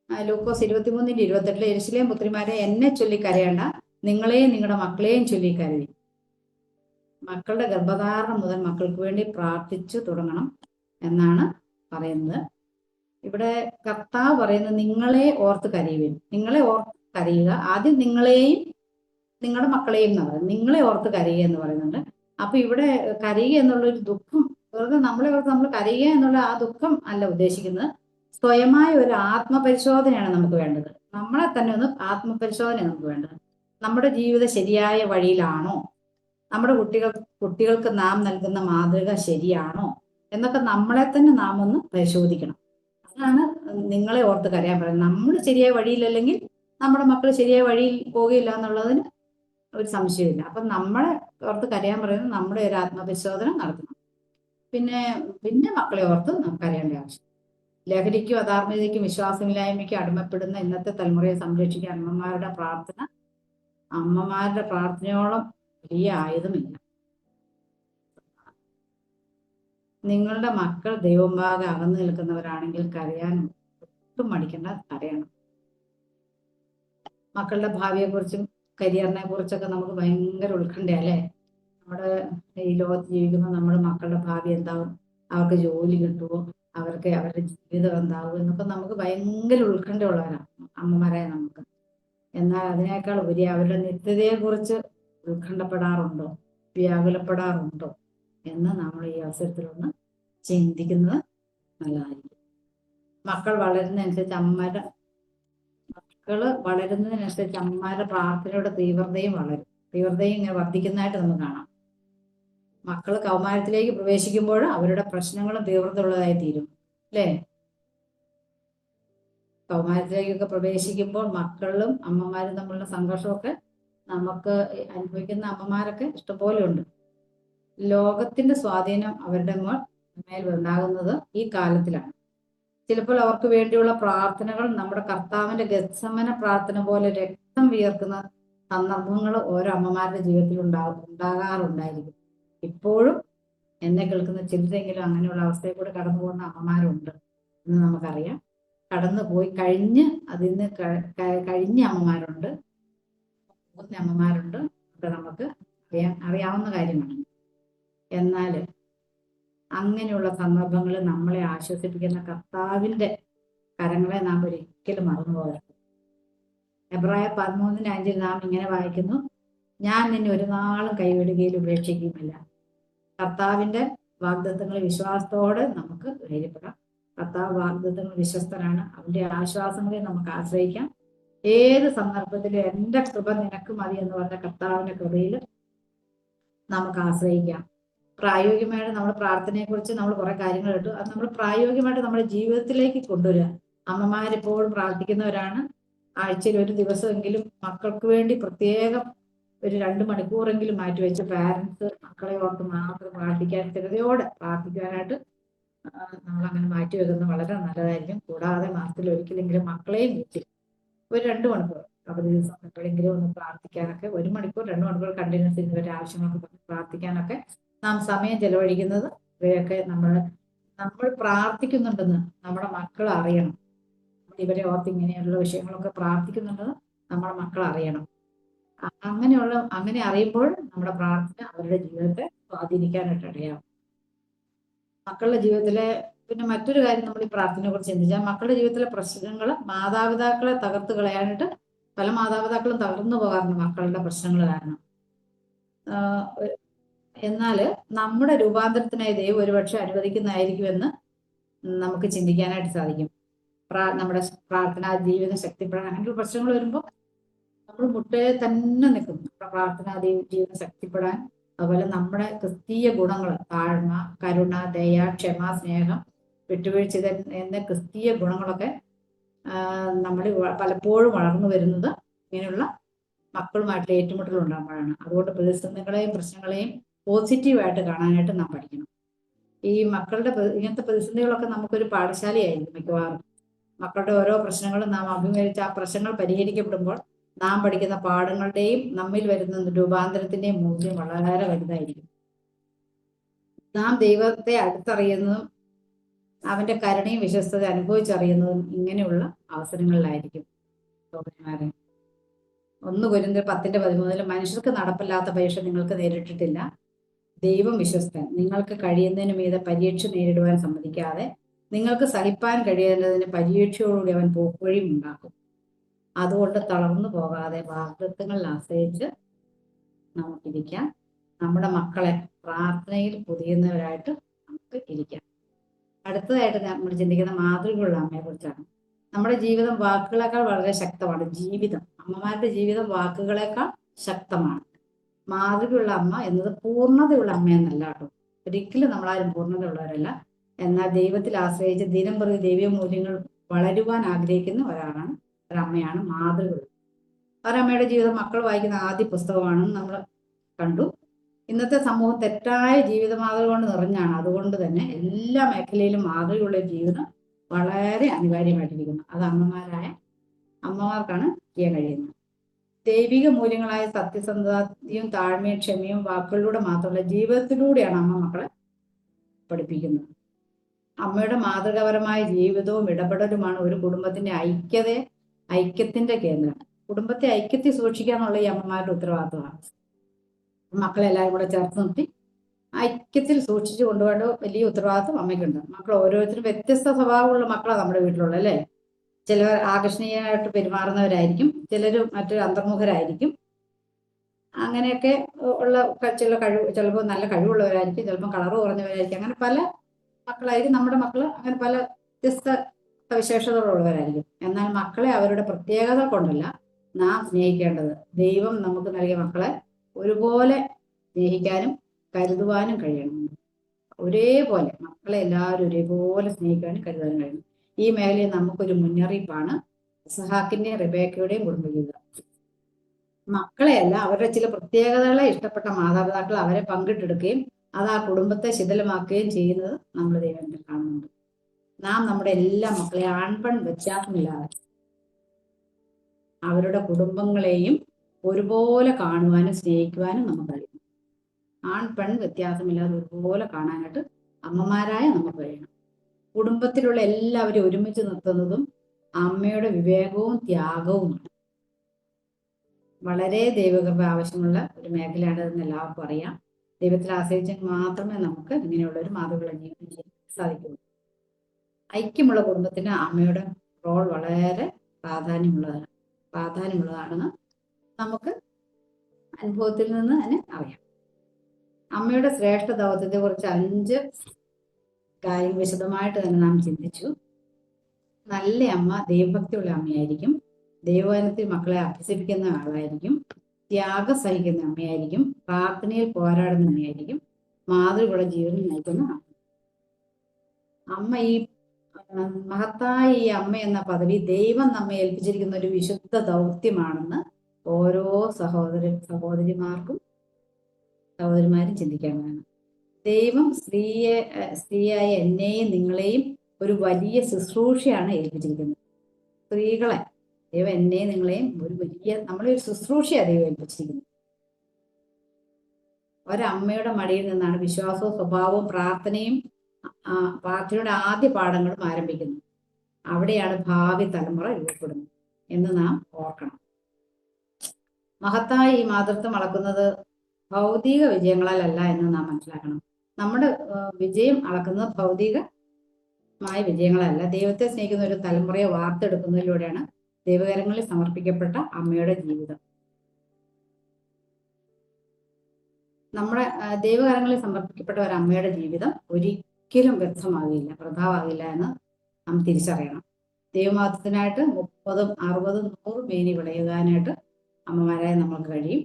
ലൂക്കോസ് 23:28 യെരൂശലേം പുത്രിമാരെ, എന്നെ ചൊല്ലി കരയേണ്ട, നിങ്ങളെയും നിങ്ങളുടെ മക്കളെയും ചൊല്ലി കരയി. മക്കളുടെ ഗർഭധാരണം മുതൽ മക്കൾക്ക് വേണ്ടി പ്രാർത്ഥിച്ചു തുടങ്ങണം എന്നാണ് പറയുന്നത്. ഇവിടെ കർത്താവ് പറയുന്നത് നിങ്ങളെ ഓർത്ത് കരയുവിൻ. നിങ്ങളെ ഓർത്ത് കരയുക. ആദ്യം നിങ്ങളെയും നിങ്ങളുടെ മക്കളെയും എന്ന് പറയുന്നത്. നിങ്ങളെ ഓർത്ത് കരയുക എന്ന് പറയുന്നുണ്ട്. അപ്പൊ ഇവിടെ കരയുക എന്നുള്ളൊരു ദുഃഖം, വെറുതെ നമ്മളെ ഓർത്ത് നമ്മൾ കരയുക എന്നുള്ള ആ ദുഃഖം അല്ല ഉദ്ദേശിക്കുന്നത്. സ്വയമായ ഒരു ആത്മപരിശോധനയാണ് നമുക്ക് വേണ്ടത്. നമ്മളെ തന്നെ ഒന്ന് ആത്മപരിശോധനയാണ് നമുക്ക് വേണ്ടത്. നമ്മുടെ ജീവിതം ശരിയായ വഴിയിലാണോ? നമ്മുടെ കുട്ടികൾക്ക് നാം നൽകുന്ന മാതൃക ശരിയാണോ എന്നൊക്കെ നമ്മളെ തന്നെ നാം ഒന്ന് പരിശോധിക്കണം. അതാണ് നിങ്ങളെ ഓർത്ത് കരയാൻ പറയുന്നത്. നമ്മൾ ശരിയായ വഴിയിലല്ലെങ്കിൽ നമ്മുടെ മക്കൾ ശരിയായ വഴിയിൽ പോവുകയില്ല എന്നുള്ളതിന് ഒരു സംശയമില്ല. അപ്പം നമ്മളെ ഓർത്ത് കരയാൻ പറയുന്നത് നമ്മുടെ ഒരു ആത്മപരിശോധന നടത്തണം. പിന്നെ പിന്നെ മക്കളെ ഓർത്ത് നമുക്ക് കരയേണ്ട ആവശ്യം. ലഹരിക്കും അധാർമികതയ്ക്കും വിശ്വാസമില്ലായ്മയ്ക്കും അടിമപ്പെടുന്ന ഇന്നത്തെ തലമുറയെ സംരക്ഷിക്കാൻ അമ്മമാരുടെ പ്രാർത്ഥനയോളം വലിയ ആയുധമില്ല. നിങ്ങളുടെ മക്കൾ ദൈവമുമ്പാകെ അകന്നു നിൽക്കുന്നവരാണെങ്കിൽ കരയാൻ ഒട്ടും മടിക്കേണ്ട, കരയണം. മക്കളുടെ ഭാവിയെക്കുറിച്ചും കരിയറിനെ കുറിച്ചൊക്കെ നമുക്ക് ഭയങ്കര ഉത്കണ്ഠയല്ലേ. നമ്മുടെ ഈ ലോകത്ത് ജീവിക്കുമ്പോൾ നമ്മുടെ മക്കളുടെ ഭാവി എന്താവും, അവർക്ക് ജോലി കിട്ടുമോ, അവർക്ക് അവരുടെ ജീവിതം എന്താവും എന്നൊക്കെ നമുക്ക് ഭയങ്കര ഉത്കണ്ഠയുള്ളവരാണ് അമ്മമാരായ നമുക്ക്. എന്നാൽ അതിനേക്കാൾ ഉപരി അവരുടെ നിത്യതയെക്കുറിച്ച് ഉത്കണ്ഠപ്പെടാറുണ്ടോ, വ്യാകുലപ്പെടാറുണ്ടോ എന്ന് നമ്മൾ ഈ അവസരത്തിലൊന്ന് ചിന്തിക്കുന്നത് നല്ലതായിരിക്കും. മക്കൾ വളരുന്നതനുസരിച്ച് അമ്മമാരുടെ പ്രാർത്ഥനയുടെ തീവ്രതയും ഇങ്ങനെ വർദ്ധിക്കുന്നതായിട്ട് നമുക്ക് കാണാം. മക്കൾ കൗമാരത്തിലേക്ക് പ്രവേശിക്കുമ്പോൾ അവരുടെ പ്രശ്നങ്ങളും തീവ്രത ഉള്ളതായി തീരും അല്ലേ. കൗമാരത്തിലേക്കൊക്കെ പ്രവേശിക്കുമ്പോൾ മക്കളും അമ്മമാരും തമ്മിലുള്ള സംഘർഷമൊക്കെ നമുക്ക് അനുഭവിക്കുന്ന അമ്മമാരൊക്കെ ഇഷ്ടംപോലെ ഉണ്ട്. ലോകത്തിന്റെ സ്വാധീനം അവരുടെ മേൽ ഉണ്ടാകുന്നത് ഈ കാലത്തിലാണ്. ചിലപ്പോൾ അവർക്ക് വേണ്ടിയുള്ള പ്രാർത്ഥനകൾ നമ്മുടെ കർത്താവിന്റെ ഗത്സമന പ്രാർത്ഥന പോലെ രക്തം വിയർക്കുന്ന സന്ദർഭങ്ങൾ ഓരോ അമ്മമാരുടെ ജീവിതത്തിൽ ഉണ്ടാകാറുണ്ടായിരിക്കും. ഇപ്പോഴും എന്നെ കേൾക്കുന്ന ചിലരെങ്കിലും അങ്ങനെയുള്ള അവസ്ഥയിൽ കൂടെ കടന്നു പോകുന്ന അമ്മമാരുണ്ട് എന്ന് നമുക്കറിയാം. കടന്നുപോയി അതിന്ന് കഴിഞ്ഞ അമ്മമാരുണ്ട്, പോകുന്ന അമ്മമാരുണ്ട്. ഒക്കെ നമുക്ക് അറിയാവുന്ന കാര്യമാണ്. എന്നാൽ അങ്ങനെയുള്ള സന്ദർഭങ്ങളിൽ നമ്മളെ ആശ്വസിപ്പിക്കുന്ന കർത്താവിന്റെ കരങ്ങളെ നാം ഒരിക്കലും മറന്നുപോകരുത്. എബ്രായർ 13:5 നാം ഇങ്ങനെ വായിക്കുന്നു, ഞാൻ നിന്നെ ഒരു നാളും കൈവിടുകയിൽ ഉപേക്ഷിക്കുമില്ല. കർത്താവിന്റെ വാഗ്ദത്തങ്ങളെ വിശ്വാസത്തോടെ നമുക്ക് ധൈര്യപ്പെടാം. കർത്താവ് വാഗ്ദത്തങ്ങൾ വിശ്വസ്തനാണ്. അവന്റെ ആശ്വാസങ്ങളെ നമുക്ക് ആശ്രയിക്കാം. ഏത് സന്ദർഭത്തിലും എന്റെ കൃപ നിനക്ക് മതി എന്ന് പറഞ്ഞ കർത്താവിന്റെ കൃപയിൽ നമുക്ക് ആശ്രയിക്കാം. പ്രായോഗികമായിട്ട് നമ്മുടെ പ്രാർത്ഥനയെക്കുറിച്ച് നമ്മൾ കുറെ കാര്യങ്ങൾ കേട്ടു. അത് നമ്മൾ പ്രായോഗികമായിട്ട് നമ്മുടെ ജീവിതത്തിലേക്ക് കൊണ്ടുവരിക. അമ്മമാരെപ്പോഴും പ്രാർത്ഥിക്കുന്നവരാണ്. ആഴ്ചയിൽ ഒരു ദിവസമെങ്കിലും മക്കൾക്ക് വേണ്ടി പ്രത്യേകം ഒരു 2 മണിക്കൂറെങ്കിലും മാറ്റിവെച്ച് പാരൻസ് മക്കളെ ഓർത്ത് മാത്രം സ്ഥിരതയോടെ പ്രാർത്ഥിക്കാനായിട്ട് നമ്മൾ അങ്ങനെ മാറ്റിവെക്കുന്നത് വളരെ നല്ലതായിരിക്കും. കൂടാതെ മാസത്തിൽ ഒരിക്കലെങ്കിലും മക്കളെയും വീട്ടിൽ ഒരു 2 മണിക്കൂർ അവധി ദിവസം എപ്പോഴെങ്കിലും ഒന്ന് പ്രാർത്ഥിക്കാനൊക്കെ 1 മണിക്കൂർ 2 മണിക്കൂർ കണ്ടിന്യൂസ് ഇവരുടെ ആവശ്യങ്ങൾക്ക് പ്രാർത്ഥിക്കാനൊക്കെ നാം സമയം ചെലവഴിക്കുന്നത് ഇവയൊക്കെ നമ്മൾ പ്രാർത്ഥിക്കുന്നുണ്ടെന്ന് നമ്മുടെ മക്കൾ അറിയണം. ഇവരെ ഓർത്ത് ഇങ്ങനെയുള്ള വിഷയങ്ങളൊക്കെ പ്രാർത്ഥിക്കുന്നുണ്ടെന്ന് നമ്മുടെ മക്കൾ അറിയണം. അങ്ങനെ അറിയുമ്പോൾ നമ്മുടെ പ്രാർത്ഥന അവരുടെ ജീവിതത്തെ സ്വാധീനിക്കാനായിട്ട് ഇടയാവും. മക്കളുടെ ജീവിതത്തിലെ പിന്നെ മറ്റൊരു കാര്യം നമ്മൾ ഈ പ്രാർത്ഥനയെ കുറിച്ച് ചിന്തിച്ചാൽ, മക്കളുടെ ജീവിതത്തിലെ പ്രശ്നങ്ങൾ മാതാപിതാക്കളെ തകർത്ത് കളയാനായിട്ട് പല മാതാപിതാക്കളും തകർന്നു പോകാറുണ്ട് മക്കളുടെ പ്രശ്നങ്ങൾ കാരണം. എന്നാൽ നമ്മുടെ രൂപാന്തരത്തിനായി ദൈവം ഒരുപക്ഷെ അനുവദിക്കുന്നതായിരിക്കുമെന്ന് നമുക്ക് ചിന്തിക്കാനായിട്ട് സാധിക്കും. നമ്മുടെ പ്രാർത്ഥനാ ജീവിതം ശക്തിപ്പെടാൻ അങ്ങനെയുള്ള പ്രശ്നങ്ങൾ വരുമ്പോൾ നമ്മൾ മുട്ടയെ തന്നെ നിൽക്കും. നമ്മുടെ പ്രാർത്ഥനാ ജീവിതം ശക്തിപ്പെടാൻ, അതുപോലെ നമ്മുടെ ക്രിസ്തീയ ഗുണങ്ങൾ താഴ്മ, കരുണ, ദയ, ക്ഷമ, സ്നേഹം, വിട്ടുവീഴ്ച എന്ന ക്രിസ്തീയ ഗുണങ്ങളൊക്കെ നമ്മൾ പലപ്പോഴും വളർന്നു വരുന്നത് ഇങ്ങനെയുള്ള മക്കളുമായിട്ടുള്ള ഏറ്റുമുട്ടൽ ഉണ്ടാകുമ്പോഴാണ്. അതുകൊണ്ട് പ്രതിസന്ധികളെയും പ്രശ്നങ്ങളെയും പോസിറ്റീവായിട്ട് കാണാനായിട്ട് നാം പഠിക്കണം. ഈ മക്കളുടെ ഇങ്ങനത്തെ പ്രതിസന്ധികളൊക്കെ നമുക്കൊരു പാഠശാലയായിരിക്കും മിക്കവാറും. മക്കളുടെ ഓരോ പ്രശ്നങ്ങളും നാം അഭിമുഖീകരിച്ച് ആ പ്രശ്നങ്ങൾ പരിഹരിക്കപ്പെടുമ്പോൾ നാം പഠിക്കുന്ന പാഠങ്ങളുടെയും നമ്മിൽ വരുന്ന രൂപാന്തരത്തിന്റെയും മൂല്യം വളരെ വലുതായിരിക്കും. നാം ദൈവത്തെ അടുത്തറിയുന്നതും അവന്റെ കരുണയും വിശ്വസ്തത അനുഭവിച്ചറിയുന്നതും ഇങ്ങനെയുള്ള അവസരങ്ങളിലായിരിക്കും. 1 കൊരിന്ത്യർ 10:13 മനുഷ്യർക്ക് നടപ്പില്ലാത്ത പരീക്ഷ നിങ്ങൾക്ക് നേരിട്ടിട്ടില്ല. ദൈവം വിശ്വസ്തൻ, നിങ്ങൾക്ക് കഴിയുന്നതിന് മീതെ പരീക്ഷ നേരിടുവാൻ സമ്മതിക്കാതെ നിങ്ങൾക്ക് സഹിപ്പാൻ കഴിയുന്നതിന് പരീക്ഷയോടുകൂടി അവൻ പോക്കുവഴിയും ഉണ്ടാക്കും. അതുകൊണ്ട് തളർന്നു പോകാതെ വാഗ്ദത്തങ്ങളിൽ ആശ്രയിച്ച് നമുക്കിരിക്കാം. നമ്മുടെ മക്കളെ പ്രാർത്ഥനയിൽ പൊതിയുന്നവരായിട്ട് നമുക്ക് ഇരിക്കാം. അടുത്തതായിട്ട് നമ്മൾ ചിന്തിക്കുന്ന മാതൃകയുള്ള അമ്മയെ കുറിച്ചാണ്. നമ്മുടെ ജീവിതം വാക്കുകളെക്കാൾ വളരെ ശക്തമാണ്. അമ്മമാരുടെ ജീവിതം വാക്കുകളെക്കാൾ ശക്തമാണ്. മാതൃകയുള്ള അമ്മ എന്നത് പൂർണ്ണതയുള്ള അമ്മ എന്നല്ല കേട്ടോ. ഒരിക്കലും നമ്മളാരും പൂർണ്ണതയുള്ളവരല്ല. എന്നാൽ ദൈവത്തിൽ ആശ്രയിച്ച് ദിനം പ്രതി ദൈവീയ മൂല്യങ്ങൾ വളരുവാൻ ആഗ്രഹിക്കുന്ന ഒരമ്മയാണ് മാതൃക. ഒരമ്മയുടെ ജീവിതം മക്കൾ വായിക്കുന്ന ആദ്യ പുസ്തകമാണെന്ന് നമ്മൾ കണ്ടു. ഇന്നത്തെ സമൂഹം തെറ്റായ ജീവിത മാതൃക കൊണ്ട് നിറഞ്ഞാണ്. അതുകൊണ്ട് തന്നെ എല്ലാ മേഖലയിലും മാതൃകയുള്ള ജീവിതം വളരെ അനിവാര്യമായിട്ടിരിക്കുന്നു. അത് അമ്മമാർക്കാണ് ചെയ്യാൻ കഴിയുന്നത്. ദൈവിക മൂല്യങ്ങളായ സത്യസന്ധതയും താഴ്മയും ക്ഷമയും വാക്കുകളിലൂടെ മാത്രമല്ല, ജീവിതത്തിലൂടെയാണ് അമ്മ മക്കളെ പഠിപ്പിക്കുന്നത്. അമ്മയുടെ മാതൃകാപരമായ ജീവിതവും ഇടപെടലുമാണ് ഒരു കുടുംബത്തിന്റെ ഐക്യത്തിന്റെ കേന്ദ്രം. കുടുംബത്തെ ഐക്യത്തിൽ സൂക്ഷിക്കുക എന്നുള്ള ഈ അമ്മമാരുടെ ഉത്തരവാദിത്വമാണ്. മക്കളെല്ലാവരും കൂടെ ചേർത്ത് നിർത്തി ഐക്യത്തിൽ സൂക്ഷിച്ചു കൊണ്ടുപോകേണ്ട വലിയ ഉത്തരവാദിത്വം അമ്മയ്ക്കുണ്ട്. മക്കൾ ഓരോരുത്തരും വ്യത്യസ്ത സ്വഭാവമുള്ള മക്കളാണ് നമ്മുടെ വീട്ടിലുള്ള, അല്ലേ? ചിലർ ആകർഷണീയമായിട്ട് പെരുമാറുന്നവരായിരിക്കും, ചിലർ മറ്റൊരു അന്തർമുഖരായിരിക്കും. അങ്ങനെയൊക്കെ ഉള്ള ചിലപ്പോൾ നല്ല കഴിവുള്ളവരായിരിക്കും, ചിലപ്പോൾ കളറ് കുറഞ്ഞവരായിരിക്കും. അങ്ങനെ പല മക്കളായിരിക്കും നമ്മുടെ മക്കൾ. അങ്ങനെ പല വ്യത്യസ്ത സവിശേഷതകളുള്ളവരായിരിക്കും. എന്നാൽ മക്കളെ അവരുടെ പ്രത്യേകത കൊണ്ടല്ല നാം സ്നേഹിക്കേണ്ടത്. ദൈവം നമുക്ക് നൽകിയ മക്കളെ ഒരുപോലെ സ്നേഹിക്കാനും കരുതുവാനും കഴിയണം. ഒരേപോലെ മക്കളെ എല്ലാവരും ഒരേപോലെ സ്നേഹിക്കാനും കരുതാനും കഴിയണം. ഈ മേഖലയിൽ നമുക്കൊരു മുന്നറിയിപ്പാണ് ഇസ്ഹാക്കിന്റെയും റിബേക്കയുടെയും കുടുംബജീവിതം. മക്കളെയല്ല, അവരുടെ ചില പ്രത്യേകതകളെ ഇഷ്ടപ്പെട്ട മാതാപിതാക്കൾ അവരെ പങ്കിട്ടെടുക്കുകയും അത് ആ കുടുംബത്തെ ശിഥിലമാക്കുകയും ചെയ്യുന്നത് നമ്മൾ ദൈവത്തിൽ കാണുന്നുണ്ട്. നാം നമ്മുടെ എല്ലാ മക്കളെ ആൺപെൺ വ്യത്യാസമില്ലാതെ അവരുടെ കുടുംബങ്ങളെയും ഒരുപോലെ കാണുവാനും സ്നേഹിക്കുവാനും നമുക്ക് കഴിയും. ആൺപെൺ വ്യത്യാസമില്ലാതെ ഒരുപോലെ കാണാനായിട്ട് അമ്മമാരായ നമുക്ക് കഴിയണം. കുടുംബത്തിലുള്ള എല്ലാവരും ഒരുമിച്ച് നിർത്തുന്നതും അമ്മയുടെ വിവേകവും ത്യാഗവുമാണ്. വളരെ ദൈവകൃപ ആവശ്യമുള്ള ഒരു മേഖലയാണ് എന്ന് എല്ലാവർക്കും അറിയാം. ദൈവത്തിൽ ആശ്രയിച്ചെങ്കിൽ മാത്രമേ നമുക്ക് ഇങ്ങനെയുള്ള ഒരു മാതൃകകൾ ജീവിക്കാൻ സാധിക്കുള്ളൂ. ഐക്യമുള്ള കുടുംബത്തിന് അമ്മയുടെ റോൾ വളരെ പ്രാധാന്യമുള്ളതാണെന്ന് നമുക്ക് അനുഭവത്തിൽ നിന്ന് തന്നെ അറിയാം. അമ്മയുടെ ശ്രേഷ്ഠ ദൗത്യത്തെ കുറിച്ച് 5 കാര്യം വിശദമായിട്ട് തന്നെ നാം ചിന്തിച്ചു. നല്ല അമ്മ ദൈവഭക്തിയുള്ള അമ്മയായിരിക്കും, ദൈവവചനത്തിൽ മക്കളെ അഭ്യസിപ്പിക്കുന്ന ആളായിരിക്കും, ത്യാഗം സഹിക്കുന്ന അമ്മയായിരിക്കും, പ്രാർത്ഥനയിൽ പോരാടുന്ന അമ്മയായിരിക്കും, മാതൃകയുള്ള ജീവിതം നയിക്കുന്ന അമ്മ. ഈ മഹത്തായ ഈ അമ്മ എന്ന പദവി ദൈവം നമ്മെ ഏൽപ്പിച്ചിരിക്കുന്ന ഒരു വിശുദ്ധ ദൗത്യമാണെന്ന് ഓരോ സഹോദരിമാരും ചിന്തിക്കേണ്ടതാണ്. ദൈവം സ്ത്രീയായ എന്നെയും നിങ്ങളെയും ഒരു വലിയ ശുശ്രൂഷയാണ് ഏൽപ്പിച്ചിരിക്കുന്നത്. സ്ത്രീകളെ ദൈവം എന്നെയും നിങ്ങളെയും നമ്മളെ ഒരു ശുശ്രൂഷയാണ് ദൈവം ഏൽപ്പിച്ചിരിക്കുന്നത്. ഒരമ്മയുടെ മടിയിൽ നിന്നാണ് വിശ്വാസവും സ്വഭാവവും പ്രാർത്ഥനയുടെ ആദ്യ പാഠങ്ങളും ആരംഭിക്കുന്നത്. അവിടെയാണ് ഭാവി തലമുറ രൂപപ്പെടുന്നത് എന്ന് നാം ഓർക്കണം. മഹത്തായ ഈ മാതൃത്വം അളക്കുന്നത് ഭൗതിക വിജയങ്ങളാലല്ല എന്ന് നാം മനസ്സിലാക്കണം. നമ്മുടെ വിജയം അളക്കുന്നത് ഭൗതികമായ വിജയങ്ങളല്ല, ദൈവത്തെ സ്നേഹിക്കുന്ന ഒരു തലമുറയെ വാർത്തെടുക്കുന്നതിലൂടെയാണ് ദൈവകരങ്ങളിൽ സമർപ്പിക്കപ്പെട്ട അമ്മയുടെ ജീവിതം. നമ്മുടെ ദൈവകരങ്ങളിൽ സമർപ്പിക്കപ്പെട്ട ഒരു അമ്മയുടെ ജീവിതം ഒരിക്കലും വ്യർത്ഥമാകില്ല, വൃഥാവാകില്ല എന്ന് നാം തിരിച്ചറിയണം. ദൈവമാത്രത്തിനായിട്ട് 30, 60, 100 മേനി വിളയുവാനായിട്ട് അമ്മമാരായ നമ്മൾക്ക് കഴിയും.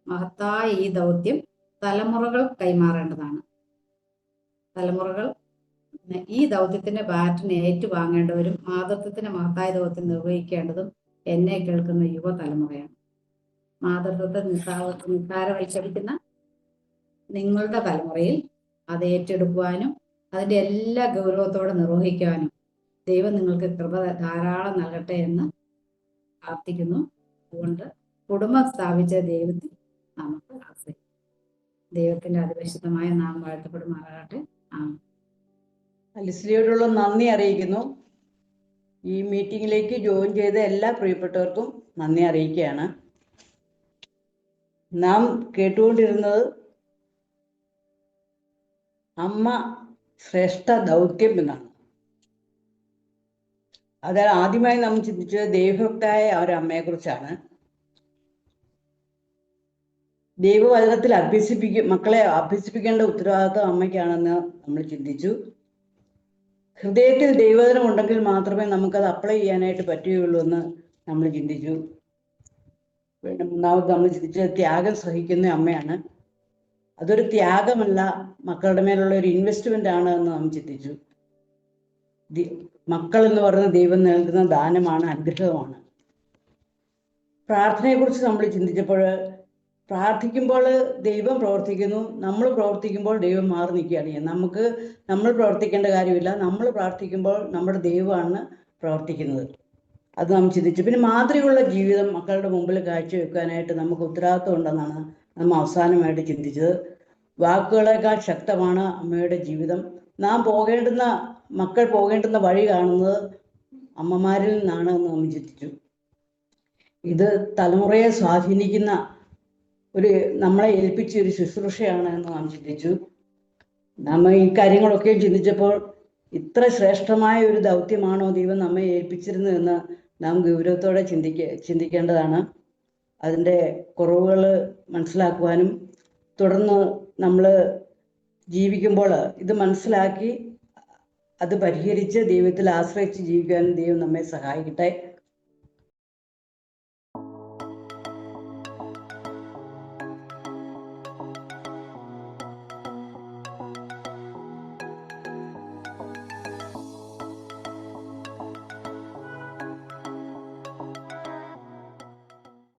മഹത്തായ ഈ ദൗത്യം തലമുറകൾ കൈമാറേണ്ടതാണ്. ഈ ദൗത്യത്തിന്റെ ബാറ്റൺ ഏറ്റുവാങ്ങേണ്ടവരും മാതൃത്വത്തിന്റെ മഹത്തായ ദൗത്യം നിർവഹിക്കേണ്ടതും എന്നെ കേൾക്കുന്ന യുവതലമുറയാണ്. മാതൃത്വത്തെ നിസ്സാരവൽക്കരിക്കുന്ന നിങ്ങളുടെ തലമുറയിൽ അത് ഏറ്റെടുക്കുവാനും അതിന്റെ എല്ലാ ഗൗരവത്തോടെ നിർവഹിക്കുവാനും ദൈവം നിങ്ങൾക്ക് കൃപ ധാരാളം നൽകട്ടെ എന്ന് പ്രാർത്ഥിക്കുന്നു. അതുകൊണ്ട് കുടുംബം സ്ഥാപിച്ച ദൈവത്തിൽ നമുക്ക് ആശ്രയിക്കാം. ദൈവത്തിന്റെ അതിപരിശുദ്ധമായ നാമം വാഴ്ത്തപ്പെടുമാറാകട്ടെ. ലിസ്ലിയോടുള്ള നന്ദി അറിയിക്കുന്നു. ഈ മീറ്റിംഗിലേക്ക് ജോയിൻ ചെയ്ത എല്ലാ പ്രിയപ്പെട്ടവർക്കും നന്ദി അറിയിക്കുകയാണ്. നാം കേട്ടുകൊണ്ടിരുന്നത് അമ്മ ശ്രേഷ്ഠ ദൗത്യം എന്നാണ്. അത് ആദ്യമായി നാം ചിന്തിച്ചത് ദൈവഭക്തായ ഒരു അമ്മയെക്കുറിച്ചാണ്. ദൈവവചനത്തിൽ മക്കളെ അഭ്യസിപ്പിക്കേണ്ട ഉത്തരവാദിത്വം അമ്മയ്ക്കാണെന്ന് നമ്മൾ ചിന്തിച്ചു. ഹൃദയത്തിൽ ദൈവവചനം ഉണ്ടെങ്കിൽ മാത്രമേ നമുക്കത് അപ്ലൈ ചെയ്യാനായിട്ട് പറ്റുകയുള്ളൂ എന്ന് നമ്മൾ ചിന്തിച്ചു. മൂന്നാമത് നമ്മൾ ചിന്തിച്ചത് ത്യാഗം സഹിക്കുന്ന അമ്മയാണ്. അതൊരു ത്യാഗമല്ല, മക്കളുടെ മേലുള്ള ഒരു ഇൻവെസ്റ്റ്മെന്റ് ആണ് എന്ന് നാം ചിന്തിച്ചു. മക്കൾ എന്ന് പറയുന്നത് ദൈവം നൽകുന്ന ദാനമാണ്, അനുഗ്രഹമാണ്. പ്രാർത്ഥനയെക്കുറിച്ച് നമ്മൾ ചിന്തിച്ചപ്പോൾ പ്രാർത്ഥിക്കുമ്പോൾ ദൈവം പ്രവർത്തിക്കുന്നു, നമ്മൾ പ്രവർത്തിക്കുമ്പോൾ ദൈവം മാറി നിൽക്കുകയാണ് ചെയ്യുന്നത്. നമ്മൾ പ്രവർത്തിക്കേണ്ട കാര്യമില്ല, നമ്മൾ പ്രാർത്ഥിക്കുമ്പോൾ നമ്മുടെ ദൈവമാണ് പ്രവർത്തിക്കുന്നത്. അത് നാം ചിന്തിച്ചു. പിന്നെ മാതൃകയുള്ള ജീവിതം മക്കളുടെ മുമ്പിൽ കാഴ്ചവെക്കാനായിട്ട് നമുക്ക് ഉത്തരവാദിത്വം ഉണ്ടെന്നാണ് നമ്മൾ അവസാനമായിട്ട് ചിന്തിച്ചത്. വാക്കുകളേക്കാൾ ശക്തമാണ് അമ്മയുടെ ജീവിതം. മക്കൾ പോകേണ്ടുന്ന വഴി കാണുന്നത് അമ്മമാരിൽ നിന്നാണ് എന്ന് നമ്മൾ ചിന്തിച്ചു. ഇത് തലമുറയെ സ്വാധീനിക്കുന്ന നമ്മളെ ഏൽപ്പിച്ച ഒരു ശുശ്രൂഷയാണ് എന്ന് നാം ചിന്തിച്ചു. നമ്മൾ ഈ കാര്യങ്ങളൊക്കെ ചിന്തിച്ചപ്പോൾ ഇത്ര ശ്രേഷ്ഠമായ ഒരു ദൗത്യമാണോ ദൈവം നമ്മെ ഏൽപ്പിച്ചിരുന്നതെന്ന് നാം ഗൗരവത്തോടെ ചിന്തിക്കേണ്ടതാണ്. അതിൻ്റെ കുറവുകൾ മനസ്സിലാക്കുവാനും തുടർന്ന് നമ്മൾ ജീവിക്കുമ്പോൾ ഇത് മനസ്സിലാക്കി അത് പരിഹരിച്ച് ദൈവത്തിൽ ആശ്രയിച്ച് ജീവിക്കാനും ദൈവം നമ്മെ സഹായിക്കട്ടെ.